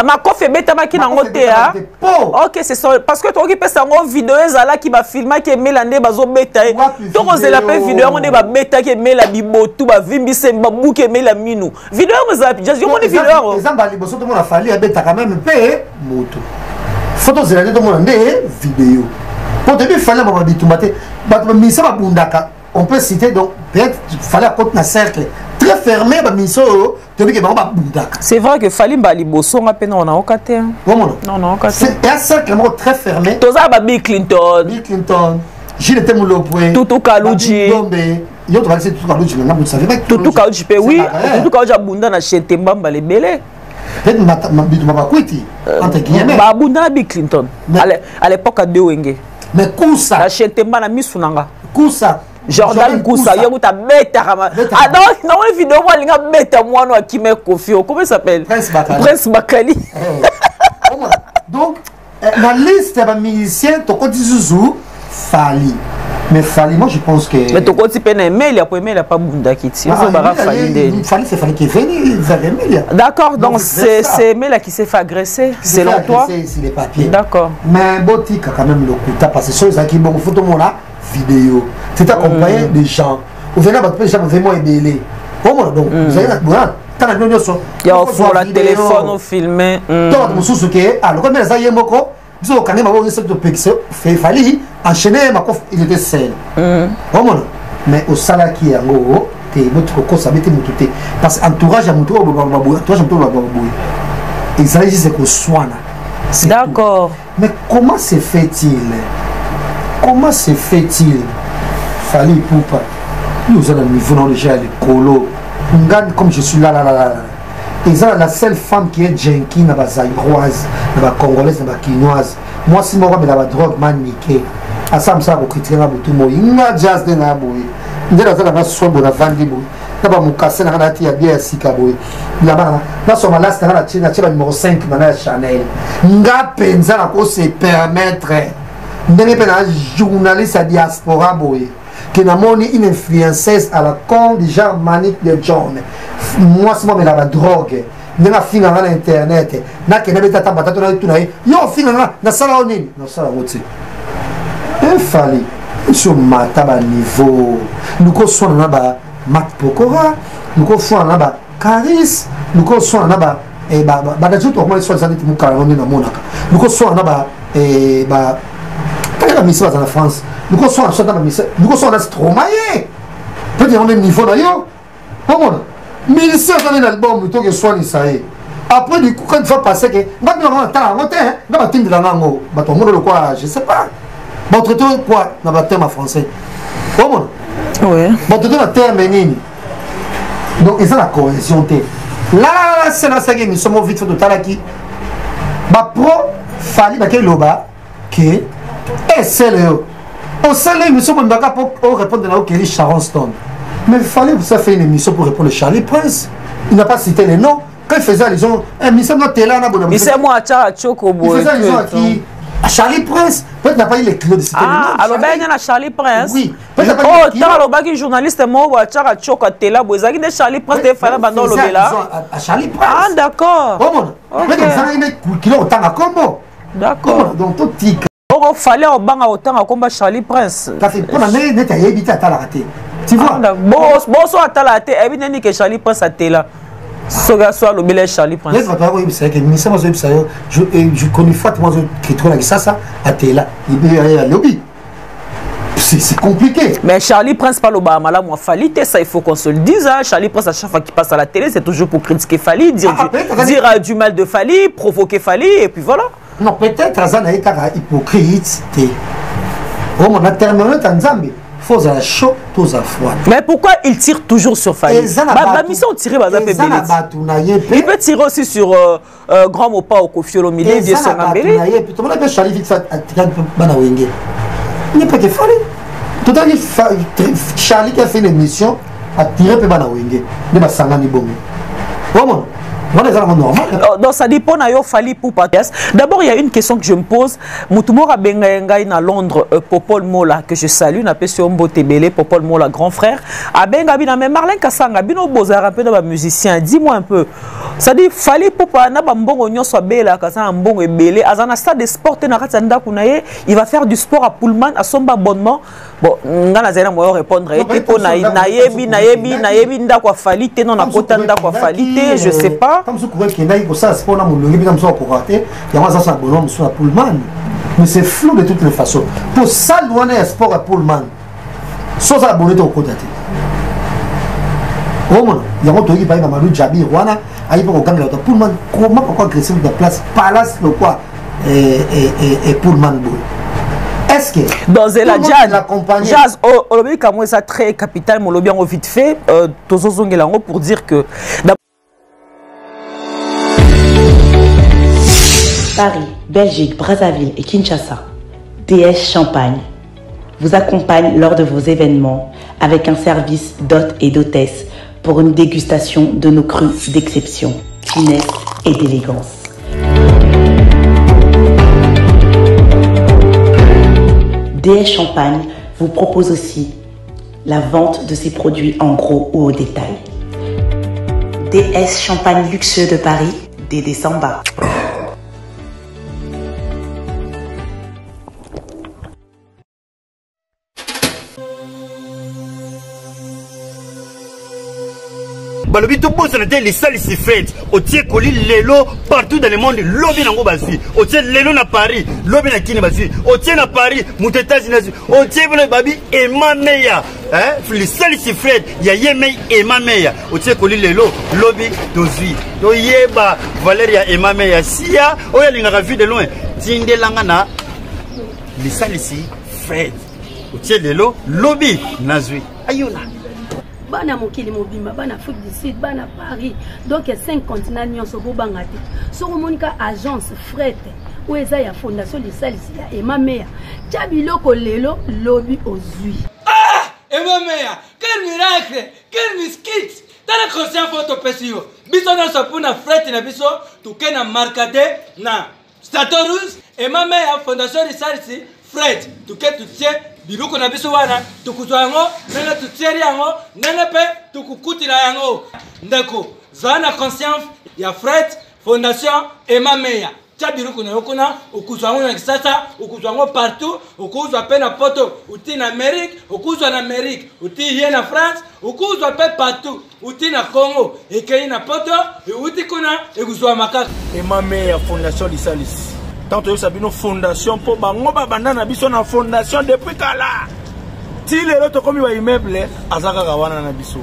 ma coffre est bête, qui n'a pas été. Ok, c'est ça. Parce que tu as une vidéo qui va filmer qui est mélangée bazo bêta. Donc, on la paix vidéo, on est bêta qui est mélangée bibotou, vimbissé, babou qui est mélangée minou. Vidéo, on a déjà dit, on est vidéo. Les gens, tout le monde a fallu, bêta quand même paye Moutou. Photos de tout le monde vidéo. Pour début, il fallait on peut citer donc peut-être il fallait apporter un cercle très fermé. C'est vrai que fallait bali bosso on a peine on a okaté. Non, c'est un cercle très fermé. Tous ça Bill Clinton, Gilles Temulopoué, Tutu Kaluji. Yo tu vas laisser Tutu Kaluji mais vous savez pas que Tutu Kaluji oui, Tutu Kaluji abunda na Chetemba les belé. Peut-être entre guillemets. Abunda Bill Clinton. À l'époque à Dewenge. Mais Kousa. La Chetemba na misunanga. Kousa. Jordan Kousa, yo ta bête rama. Ah non, non une vidéo moi linga bête moi no qui me confie. Comment il s'appelle? Prince Bakali. Donc la liste des musiciens to côté Zouzou Fali. Mais Fali moi je pense que mais to côté peine mail après mail a pas bunda qui tire. Fali c'est Fali qui est venu vers Emilia. D'accord, donc c'est Mela qui s'est fait agresser selon toi. C'est les papiers. D'accord. Mais Botika quand même le coup parce que chose qui bon photo mon là vidéo. C'est accompagné des gens. Vous venez à votre gens vraiment ébélés. Comment donc vous avez quand la réunion sont il y a au téléphone au filmer. Donc monsieur ce qui est alors comme ça y est moko vous quand même avoir cette pixel fait fallait enchaîner ma coffre il était seul. Comment mais au sala qui est en gros te votre coco ça mettait mututé parce que entourage à mutuo babou entourage à mutuo babou il s'agit c'est que soina. D'accord. Mais comment se fait-il? Comment se fait-il? Fallait pour nous avons le niveau déjà les colos. Comme je suis là. Ils ont la seule femme qui est Jenkins, la zaïroise, la congolaise, la quinoise. Moi, si moi, je la drogue, maniquée. À ça, je vais critiquer tout le monde. Il y a jazz de la bouille. Il y a la soin de la vendre. Il y a mon cassé, il y a bien si kaboui. Là-bas, là, sur ma last, il y a numéro 5 dans Chanel. Il y a pensa à se permettre. Il y a un journaliste à diaspora, qui a une influenceuse à la con du genre Manique de John. Moi, c'est moi, mais la drogue. Il y a un film à l'internet. Il y a un salon. Il fallait. Sur ma table niveau. Nous sommes là-bas. Mat Pokora. Nous sommes là-bas. Caris. Nous sommes là-bas. Et bah, nous sommes là-bas. Et bah, la mission dans la France. Nous sommes en Stromae. Peut-être qu'on est niveau d'ailleurs. Comment? Mais ici, on a un album plutôt que soit Nisaï. Après, du coup, quand il faut passer, que. Je sais pas. Bon, traité quoi? Dans le terme français. Comment? Oui. Bon, traité le terme menine. Donc, ils ont la cohésion. Là, c'est la saga, nous sommes vite fait de Talaki. ba pro fali ba ke loba que c'est le au sein de l'émission on doit pour répondre à Kelly Sharon Stone mais il fallait ça faire une émission pour répondre à Charlie Prince il n'a pas cité les noms quand il faisait allusion émission notre télé on a bonne c'est moi à Choco il faisait allusion à qui à Charlie Prince peut-être n'a pas eu les clés de citer les noms alors ben il y a Charlie Prince oui peut-être pas oh tant alors ben journaliste moi ou à Choco télé bozaki de Charlie Prince de fallait bando lobela à Charlie Prince ah d'accord oh mon mais comme ça il est kilo autant à combo d'accord donc tout tic il fallait autant à combat Charlie Prince parce que pour la net à éviter à la rater tu vois bon soit à la télé évidemment que Charlie Prince à télé soit le bel Charlie Prince c'est que ministère je connais fortement qui trouve ça à télé il lobby c'est compliqué mais Charlie Prince pas le Bahama là moi Fali ça il faut qu'on se le dise hein. Charlie Prince à chaque fois qu'il passe à la télé c'est toujours pour critiquer Fali dire du mal de Fali provoquer Fali et puis voilà non peut-être ça n'a pas hypocrite oh mon terminé Tanzambi faut à chaud tous à froid mais pourquoi il tire toujours sur Fali la mission tirer il peut tirer aussi sur Grand Mopa au Koffi Olomide vieux Sangambele puis tout le monde Charlie vite ça bana wenge il n'est pas que Fali tout à fait Charlie qui a fait une émission a tiré pe bana wenge de ba sangani bongo comment donc ça dépend de Fali pour Patrias. D'abord, il y a une question que je me pose. Moutoumora Bengayengaï à Londres, Popol Mola, que je salue, n'a pas sur Mbotebele, Popol Mola, grand frère. A Bengabina, mais Marlène Kassanga, Bino Bozar, un peu de musicien, dis-moi un peu. Ça dit, Fali pour Nabambongo, Nyon soit belle, Kassa, Mbongo et Belé, à un stade de sport, il va faire du sport à Pullman, à son abonnement. Bon, Nganazena, moi, répondre, Nayebi, Ndakwa Fali, non, à côté Ndakwa Fali, je sais pas. Comme ce que vous avez ça, c'est pour la moulin, il y a un bonhomme sur la Pullman. Mais c'est flou de toutes les façons. Pour ça, nous avons un sport à Pullman. Sans abonner au côté. Comment il y a un autre qui va Mamadou Djabi, Rwanda, à l'époque au Canada, Pullman, comment pourquoi agresser de la place, Palace, le quoi, et Pullman Boy. Est-ce que dans la jazz, au lobby, comme ça très capital, mon lobby en vite fait, pour dire que. Paris, Belgique, Brazzaville et Kinshasa, DS Champagne vous accompagne lors de vos événements avec un service d'hôtes et d'hôtesses pour une dégustation de nos crus d'exception, finesse et d'élégance. DS Champagne vous propose aussi la vente de ses produits en gros ou au détail. DS Champagne luxueux de Paris, Dédé Samba. Balobi to bosse na les salles si fête au tie koli lelo partout dans le monde lobi nango basi au tie lelo na Paris lobi na kini basi au tie na Paris mutetazi na au tie bolo babi et ma meya hein les salles si fête ya yemei et ma meya au tie koli lelo lobi dozui to yeba Valeria et ma meya sia oya linga vu de loin tindelanga na les salles si fête au tie lelo lobi nazui ayona bana mokili mobimba bana Afrique du Sud bana Paris donc 5 continents nyonso bobanga te soko monika agence fret ou eza ya fondation de salisi ya Emamea tia biloko lelo lobi ozui Emamea quel miracle quel miskit tala conscient photo pesio biso na sapuna fret na biso tukena markade na Statorus Emamea fondation de salisi fret tuketu tie biloko na biso wana tukuzwa yango nene tutieri yango nene pe tukukutila yango ndeko zana conscience ya Fred Fondation Emamea tia biloko na yokona ukuzwa yango na kisasa ukuzwa yango partout ukuzwa pe na poto uti na Amérique ukuzwa na Amérique uti hier na France ukuzwa pe partout uti na Congo ekei na poto uti kuna ekuzwa makaka Emamea Fondation Lisalis tant que sabino fondation pour bango babanda na biso na fondation depuis kala ti lelo to komi ba immeuble azaka kawana na biso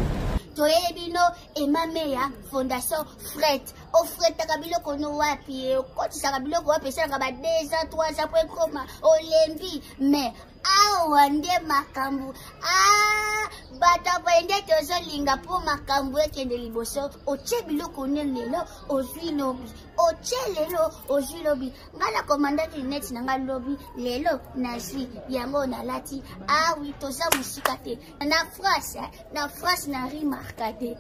toyebino Emamea Fondation Fred ofretaka biloko no wapi okotisaka biloko wapi esalaka ba 2 ans 3 ans po ekoma olembi mais awa nde makambo bato bayende tozolinga mpo makambo ekende liboso otie biloko ne lelo ozwi lobi otie lelo ozwi lobi nga na komandaki neti na nga lobi lelo nazwi yango nalati awi toza mosika te na France na rimarka te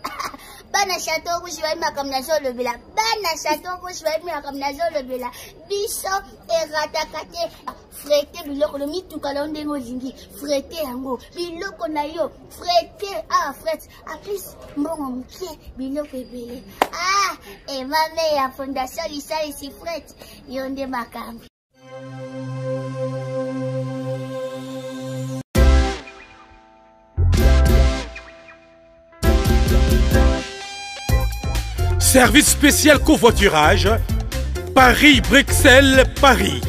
bana chateau rouge bayi makambo nazolobela bana chateau rouge bayi makambo nazolobela biso erataka te frete biloko no mituka na ndenge olingi frete yango biloko na yo frete frete aplis mbongo moke biloko ebele emame ya fondation lisalisi frete yo nde makambo. Service spécial covoiturage, Paris-Bruxelles-Paris.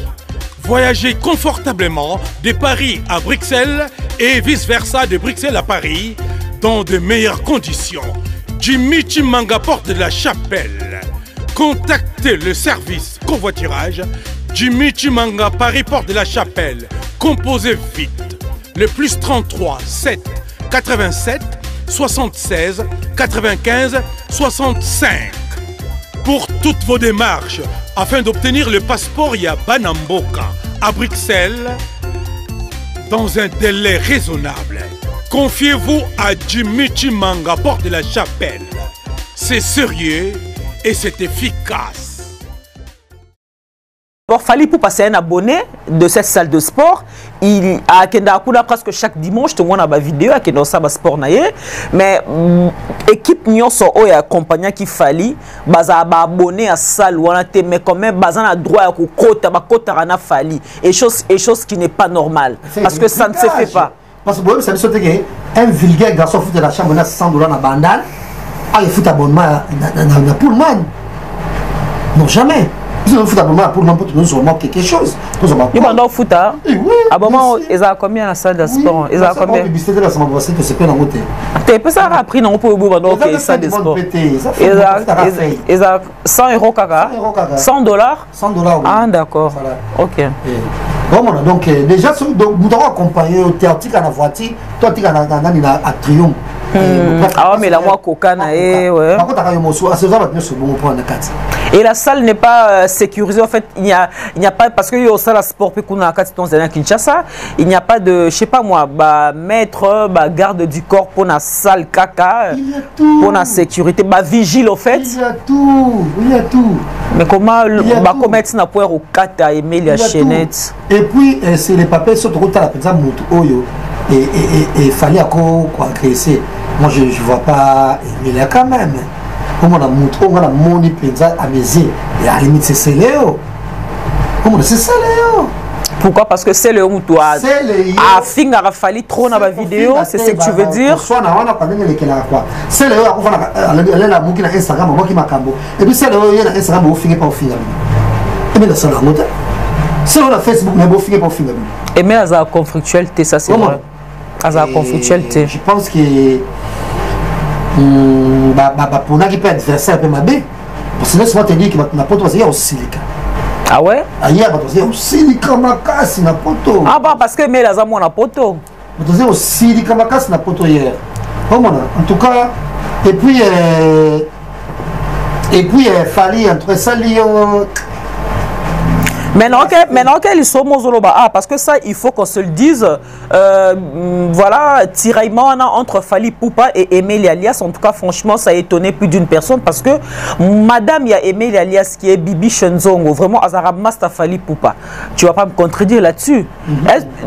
Voyagez confortablement de Paris à Bruxelles et vice-versa de Bruxelles à Paris dans de meilleures conditions. Jimmy Chimanga, porte de la Chapelle. Contactez le service covoiturage Jimmy Chimanga, Paris, porte de la Chapelle. Composez vite. Le plus 33 7 87 76 95 65. Pour toutes vos démarches, afin d'obtenir le passeport Yabanamboka à Bruxelles dans un délai raisonnable. Confiez-vous à Jimmy Chimanga, porte de la Chapelle. C'est sérieux et c'est efficace. Fali pour passer un abonné de cette salle de sport, il a presque chaque dimanche tout le monde a ma vidéo qui dans ça sport naie, mais équipe nion so o ya accompagnant qui fali baza abonné à salle ou on mais quand même baza na droit à kota rana fali et chose qui n'est pas normale parce que ça ne se fait pas. Parce que ça veut dire qu'un vulgaire garçon fout de la chambre na 100 $ na bandal, il fout abonnement na Pullman. Non jamais. Ils ont fait abonnement pour nous avons quelque chose. Ils ont fait abonnement, ils ont combien la salle de sport? Ils ont combien? Tu peux ça appris non pour la salle de sport. Ils ont 100 € kaka. 100 $. 100 $. Ah d'accord. Ok. Bon donc déjà nous devons accompagner au théâtre à la voiture, toi tu as à Triomphe. Ah mais la moi coca ouais. Et la salle n'est pas sécurisée en fait, il n'y a pas parce que yo salle sport pe kuna kati ton à Kinshasa, il n'y a pas de je sais pas moi maître garde du corps pour la salle caca pour la sécurité vigile au fait. Il y a tout. Mais comment commettre na point au kata aimer la chaînette. Et puis c'est les papiers sur route la par exemple Oyo et fallait encore quoi agresser. Moi je vois pas mais là quand même. Comment on a montré on a moni penza à mes yeux et à la limite c'est Léo. Comment c'est ça Léo? Pourquoi? Parce que c'est le toi a finga a fallu trop dans la vidéo, c'est ce que tu veux dire? Soit na wana pas ndenge lekela quoi. C'est Léo a kufana la muki na Instagram moi qui makambo. Et puis c'est Léo na Instagram au finga pas au finga. Et bien ça la moto. C'est on a Facebook mais au finga pas au finga. Et mais à conflictualité ça c'est vrai. À conflictualité. Je pense que pour n'a qui peut adversaire peut m'aber. Parce que laisse-moi te dire que ma poto va au silica. Ah ouais? Aïe, va au silica makasi na poto. Ah bah parce que mais la zamo na poto. Va au silica makasi na poto hier. En tout cas et puis fallait entre ça lion. Maintenant qu'ils sont mozoloba parce que ça il faut qu'on se le dise voilà tiraillement entre Fally Ipupa et Emile Alias en tout cas franchement ça a étonné plus d'une personne parce que madame il y a Emile Alias qui est Bibi Shenzongo vraiment Azara Master Fally Ipupa tu vas pas me contredire là-dessus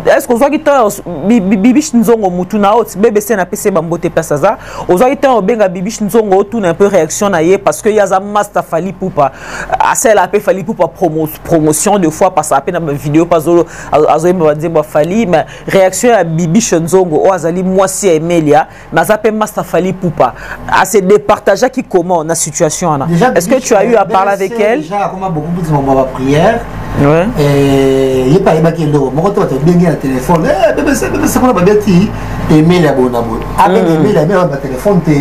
est-ce qu'on voit que Bibi Shenzongo mutuna haute BBC na PC bambote pesaza on voit que benga Bibi Shenzongo tout un peu réaction naie parce que y a Master Fally Ipupa assez la paix Fally Ipupa promotion de fois parce que dans ma vidéo pas me dire Fally mais réaction à Bibi Shenzongo ou azali moi si Emelia n'a zappé Master Fally Ipupa à ces départages qui comment la situation là est-ce que tu as eu à parler avec elle déjà comment beaucoup plus ma prière ouais et il pas ébaqué l'eau mon retour tu bien le téléphone bébé c'est quoi bébé ti Emelia bonabo avec Emelia même le téléphone te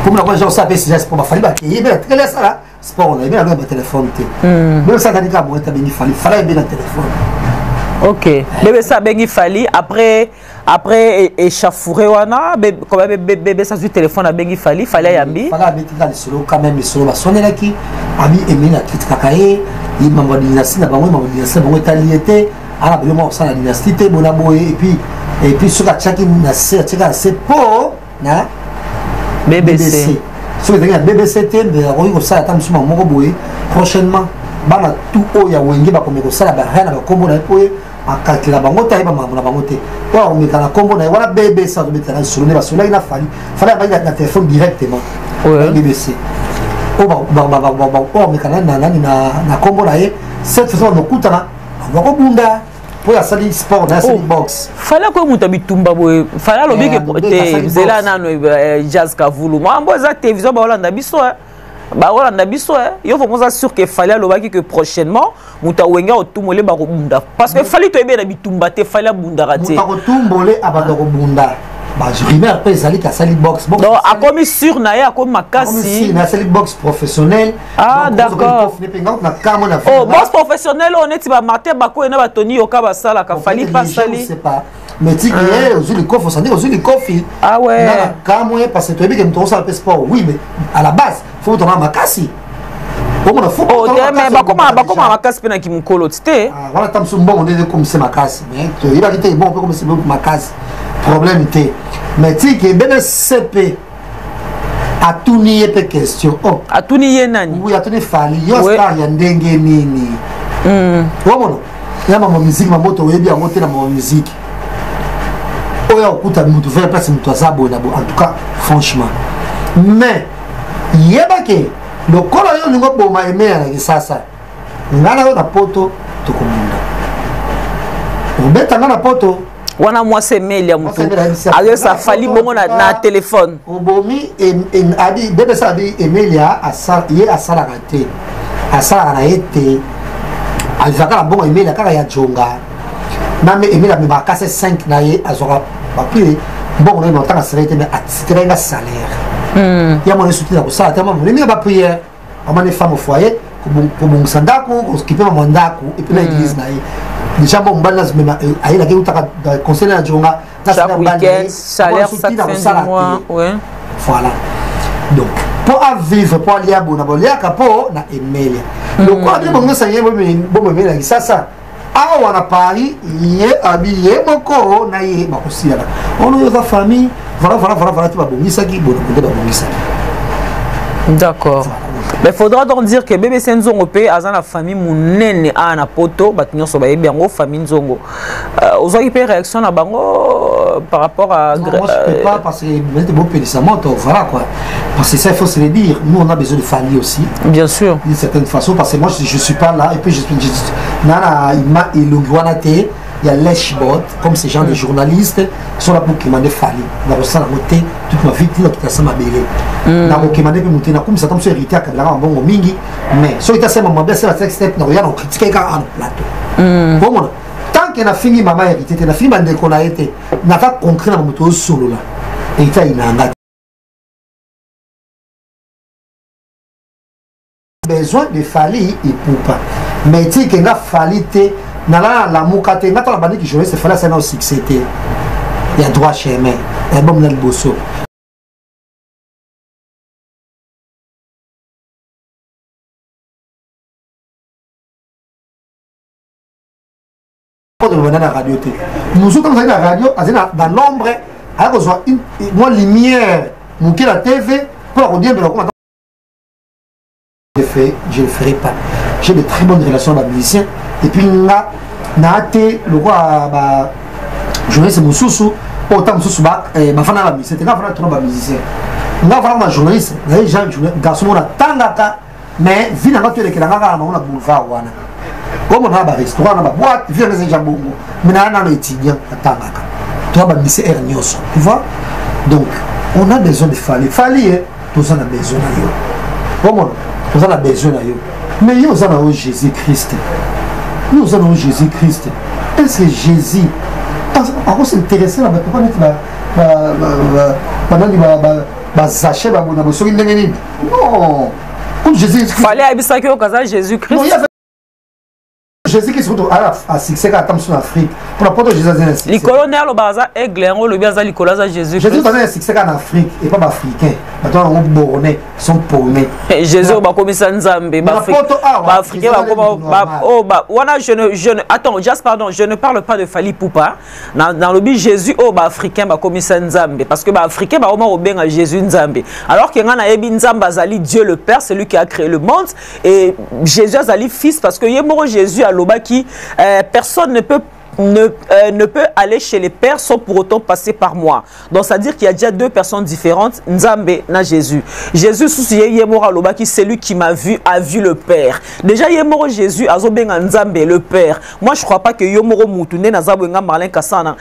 comme la gens ça fait c'est pour ma Fally ba qui est très ça là sport on a bien avec téléphone même ça quand il a monté il fallait bien le téléphone. OK. Bébé ça bengi fali après échafouré wana comme bébé ça sur téléphone a bengi fallait yambi. Fallait mettre dans le solo quand même le solo ba sonner là qui ami aimé la petite kakaé il m'a dit dynastie na bango m'a dit ça bango taliété ala vraiment ça la dynastie té bonabo et puis sur la chaki na c'est pour na BBC. Sur le BBC té mais on ça attend sur mon boy prochainement bana tout oya wenge ba comme ça la ba rien ba kombo na poye akakila bango ta ba mamuna bango te wa on metana kombo na wala BBC ça de metana sur le ba sur là il a fallait ba na téléphone directement BBC o ba metana na kombo na ye cette façon no kutana ba ko bunda pour la salle sport na salle box fallait que muta bitumba boy fallait lobi que te zela na jazz kavulu mambo za télévision ba Hollande biso ba Hollande biso yo faut moi sûr que fallait lobaki que prochainement muta wenga otumole ba ko bunda parce que fallait to ebe na bitumba te fallait bunda raté muta ko tumbole abanda ko bunda ba je remets après salle ka salle box donc a commis sur na ya comme makasi na salle box professionnel d'accord oh box professionnel on est ba Martin Bako na ba Tony Yoka ba sala ka fallait pas sali c'est pas mais tu es aux les coffres ça dit aux les coffres ah ouais quand moi parce que tu es bien que ça le sport oui mais à la base faut ton makasi comment faut mais bakoma makasi pena ki mukolo tite voilà tam so bon on est comme c'est makasi mais il va quitter bon comme c'est makasi problème était mais tu que ben CP a tout nié pe question oh a tout nié nani oui a tout fali yo star ya ndenge nini comment ya ma musique ma moto webi ya moto na ma musique oya okuta mutu faire place mutu azabo en tout cas franchement mais yebake le kolo yo ningo boma emea na kisasa ngana yo na poto tokomunda obeta ngana poto wana mwase mail ya mutu ayo sa fali bongo na téléphone obomi adi bebe sa bi Emilia asala ye asala raté asala na été azaka bongo Emilia kaka ya jonga name Emilia me bakase 5 na ye azora papier bon on est longtemps à serait mais attirer un salaire il y a mon soutien pour ça tellement on ba prière on est femme au foyer pour mon sandako pour s'occuper mon mandako et puis l'église na déjà bon balance même aïe la gueule ta conseil na jonga chaque week-end salaire chaque fin de mois ouais voilà donc pour vivre pour aller à bonabolia capo na Emilia donc quoi de bon ça y est bon mais là ça ah on a Paris il est habillé moko na ye makosia là on est dans famille voilà tu vas bongisa qui bon de bongisa d'accord mais faudra donc dire que bébé Senzongo pe azana la famille munene ana poto batinyo so bayebi yango famille Nzongo ozaki pe réaction na bango par rapport à moi je peux pas parce que c'était beau pédé sa moto voilà quoi parce que ça il faut se le dire nous on a besoin de famille aussi bien sûr d'une certaine façon parce que moi je suis pas là et puis je nana il il y a l'Eshbot, comme ces gens de journalistes, qui sont là pour commander Fali. Dans le sang, toute ma vie, qui a ça m'a belé. Dans le commander, comme ça tombe sur hérité, à la bon mingi. Mais, si tu as ça, maman, c'est la sexe step, on regarde, on critique un plateau. Bon, tant qu'on a fini, maman hérité, on a fini, on qu'on a été, on n'a pas concret dans mon moto solo là. Et il y a un besoin de Fali et pour pas. Mais tu sais qu'il y a Fali, nala la mukate ngata la bandi qui jouait c'est fallait ça non succès il y a droit chemin et bon le bosso pour de la radio nous sommes dans la radio dans l'ombre alors besoin moi lumière monter la TV pour dire mais comment je le ferai pas j'ai de très bonnes relations avec les musiciens et puis là naate le roi ba journaliste mususu autant mususu ba bafana la musique nga fana trop ba musicien nga vraiment journaliste les gens garçon na tangaka mais vina ngatu le kelanga na na boulevard wana comme on a ba restaurant na ba boîte vina les gens bongo mais na étudiant tangaka toi ba musicien ernioso tu vois donc on a besoin de Fali tout ça on a besoin de yo comment on a besoin de yo mais yo ça na Jésus-Christ. Nous allons Jésus-Christ. Est-ce que Jésus on s'intéresse là pourquoi mettre non Comme Jésus-Christ. Fallait habiter au Kaza Jésus-Christ. Non, il y avait Jésus-Christ a succès quand il en Afrique. Pour la porte de Jésus, les colonels au Baza Aigle, on le bien à l'école Jésus. Jésus a succès en Afrique et pas africain. Maintenant, on bornés sont paumés. Jésus a commis ça Nzambe. Africain, attends, juste pardon, je ne parle pas de Fali Poupa. Dans le but Jésus au africain a commis ça Nzambe parce que africain au moins au bien à Jésus Nzambe. Alors qu'il y a un Nzambe Azali Dieu le Père, c'est lui qui a créé le monde et Jésus Azali fils parce que Jésus a qui personne ne peut aller chez les pères sans pour autant passer par moi. Donc ça veut dire qu'il y a déjà deux personnes différentes, Nzambe na Jésus. Jésus c'est lui qui m'a vu, a vu le Père. Déjà Yemoro Jésus azobenga Nzambe le Père. Moi je crois pas que Yomoro Moutoune nazabenga Marlène Kassanga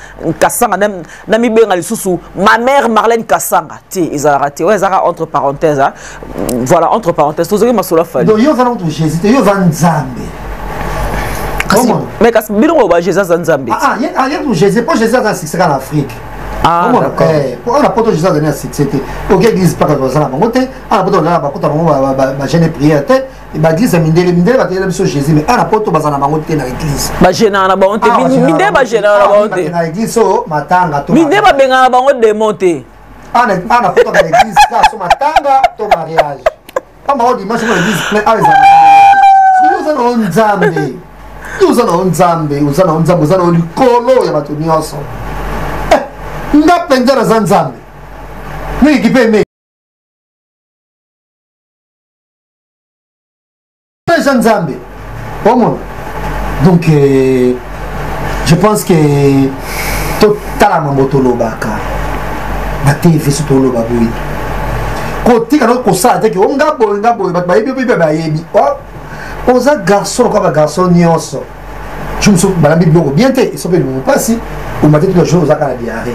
nami benga lisusu ma mère Marlène Kassanga. Ils ont raté. Ouais, ça entre parenthèses. Voilà, entre parenthèses. Tout ce que Masoula Fali. Donc yo va Jésus, yo va Nzambe. Mais quand bien on va Jésus en Zambie. Il y a Jésus, pas Jésus dans succès en Afrique. Ah d'accord. On a pas de Jésus dans succès. OK, église pas comme ça là, on a pas de là, ba jeune prière tête, et ba église mindele ba tele sur Jésus, mais on a pas de bazana bangote na église. Ba jeune na bangote, mindele ba jeune na bangote. Na église so matanga to. Mindele ba benga bangote démonter. Ana pas de l'église ça so matanga to mariage. Pas ma dimanche dans l'église plein avec ça. Nous on Nzambe. Uzana Nzambe, uzana likolo ya bato nyonso. Nga penza na Nzambe. Ni kipe me. Penza Nzambe. Comment? Donc je pense que totalement motolo baka. Ba TV sur tolo baboui. Côté quand on ça que on ngabo ba yebi. Aux garçons comme un garçon nyonso. Je me souviens de la Bible bien ils sont venus pas si ou matin tous les jours aux diarrhée.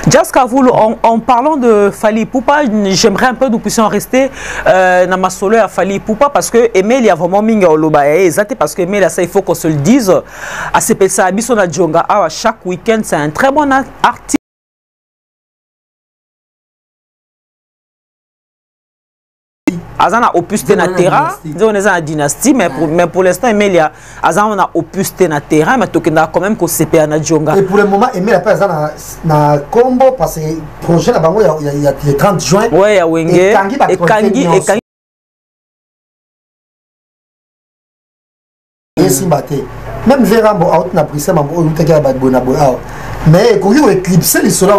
Jaska vous en parlant de Fali Poupa, j'aimerais un peu nous puissions rester dans ma solo à Fali Poupa parce que Emile y a vraiment minga oloba exact parce que Emile ça il faut qu'on se le dise à ces ça biso na Djonga chaque week-end c'est un très bon artiste. Azana opus Tenatera, on est en dynastie, mais pour l'instant, Emilia, Azana opus Tenatera, mais il y a quand même qu'on s'est payé à Djonga. Et pour le moment, Emilia pas dans combo parce que le projet là-bas, il y a le 30 juin. Oui, il y a Wenge. Et Kangi. Même Vérambo, out na Bruxelles, mais il y a un éclipse, il y a un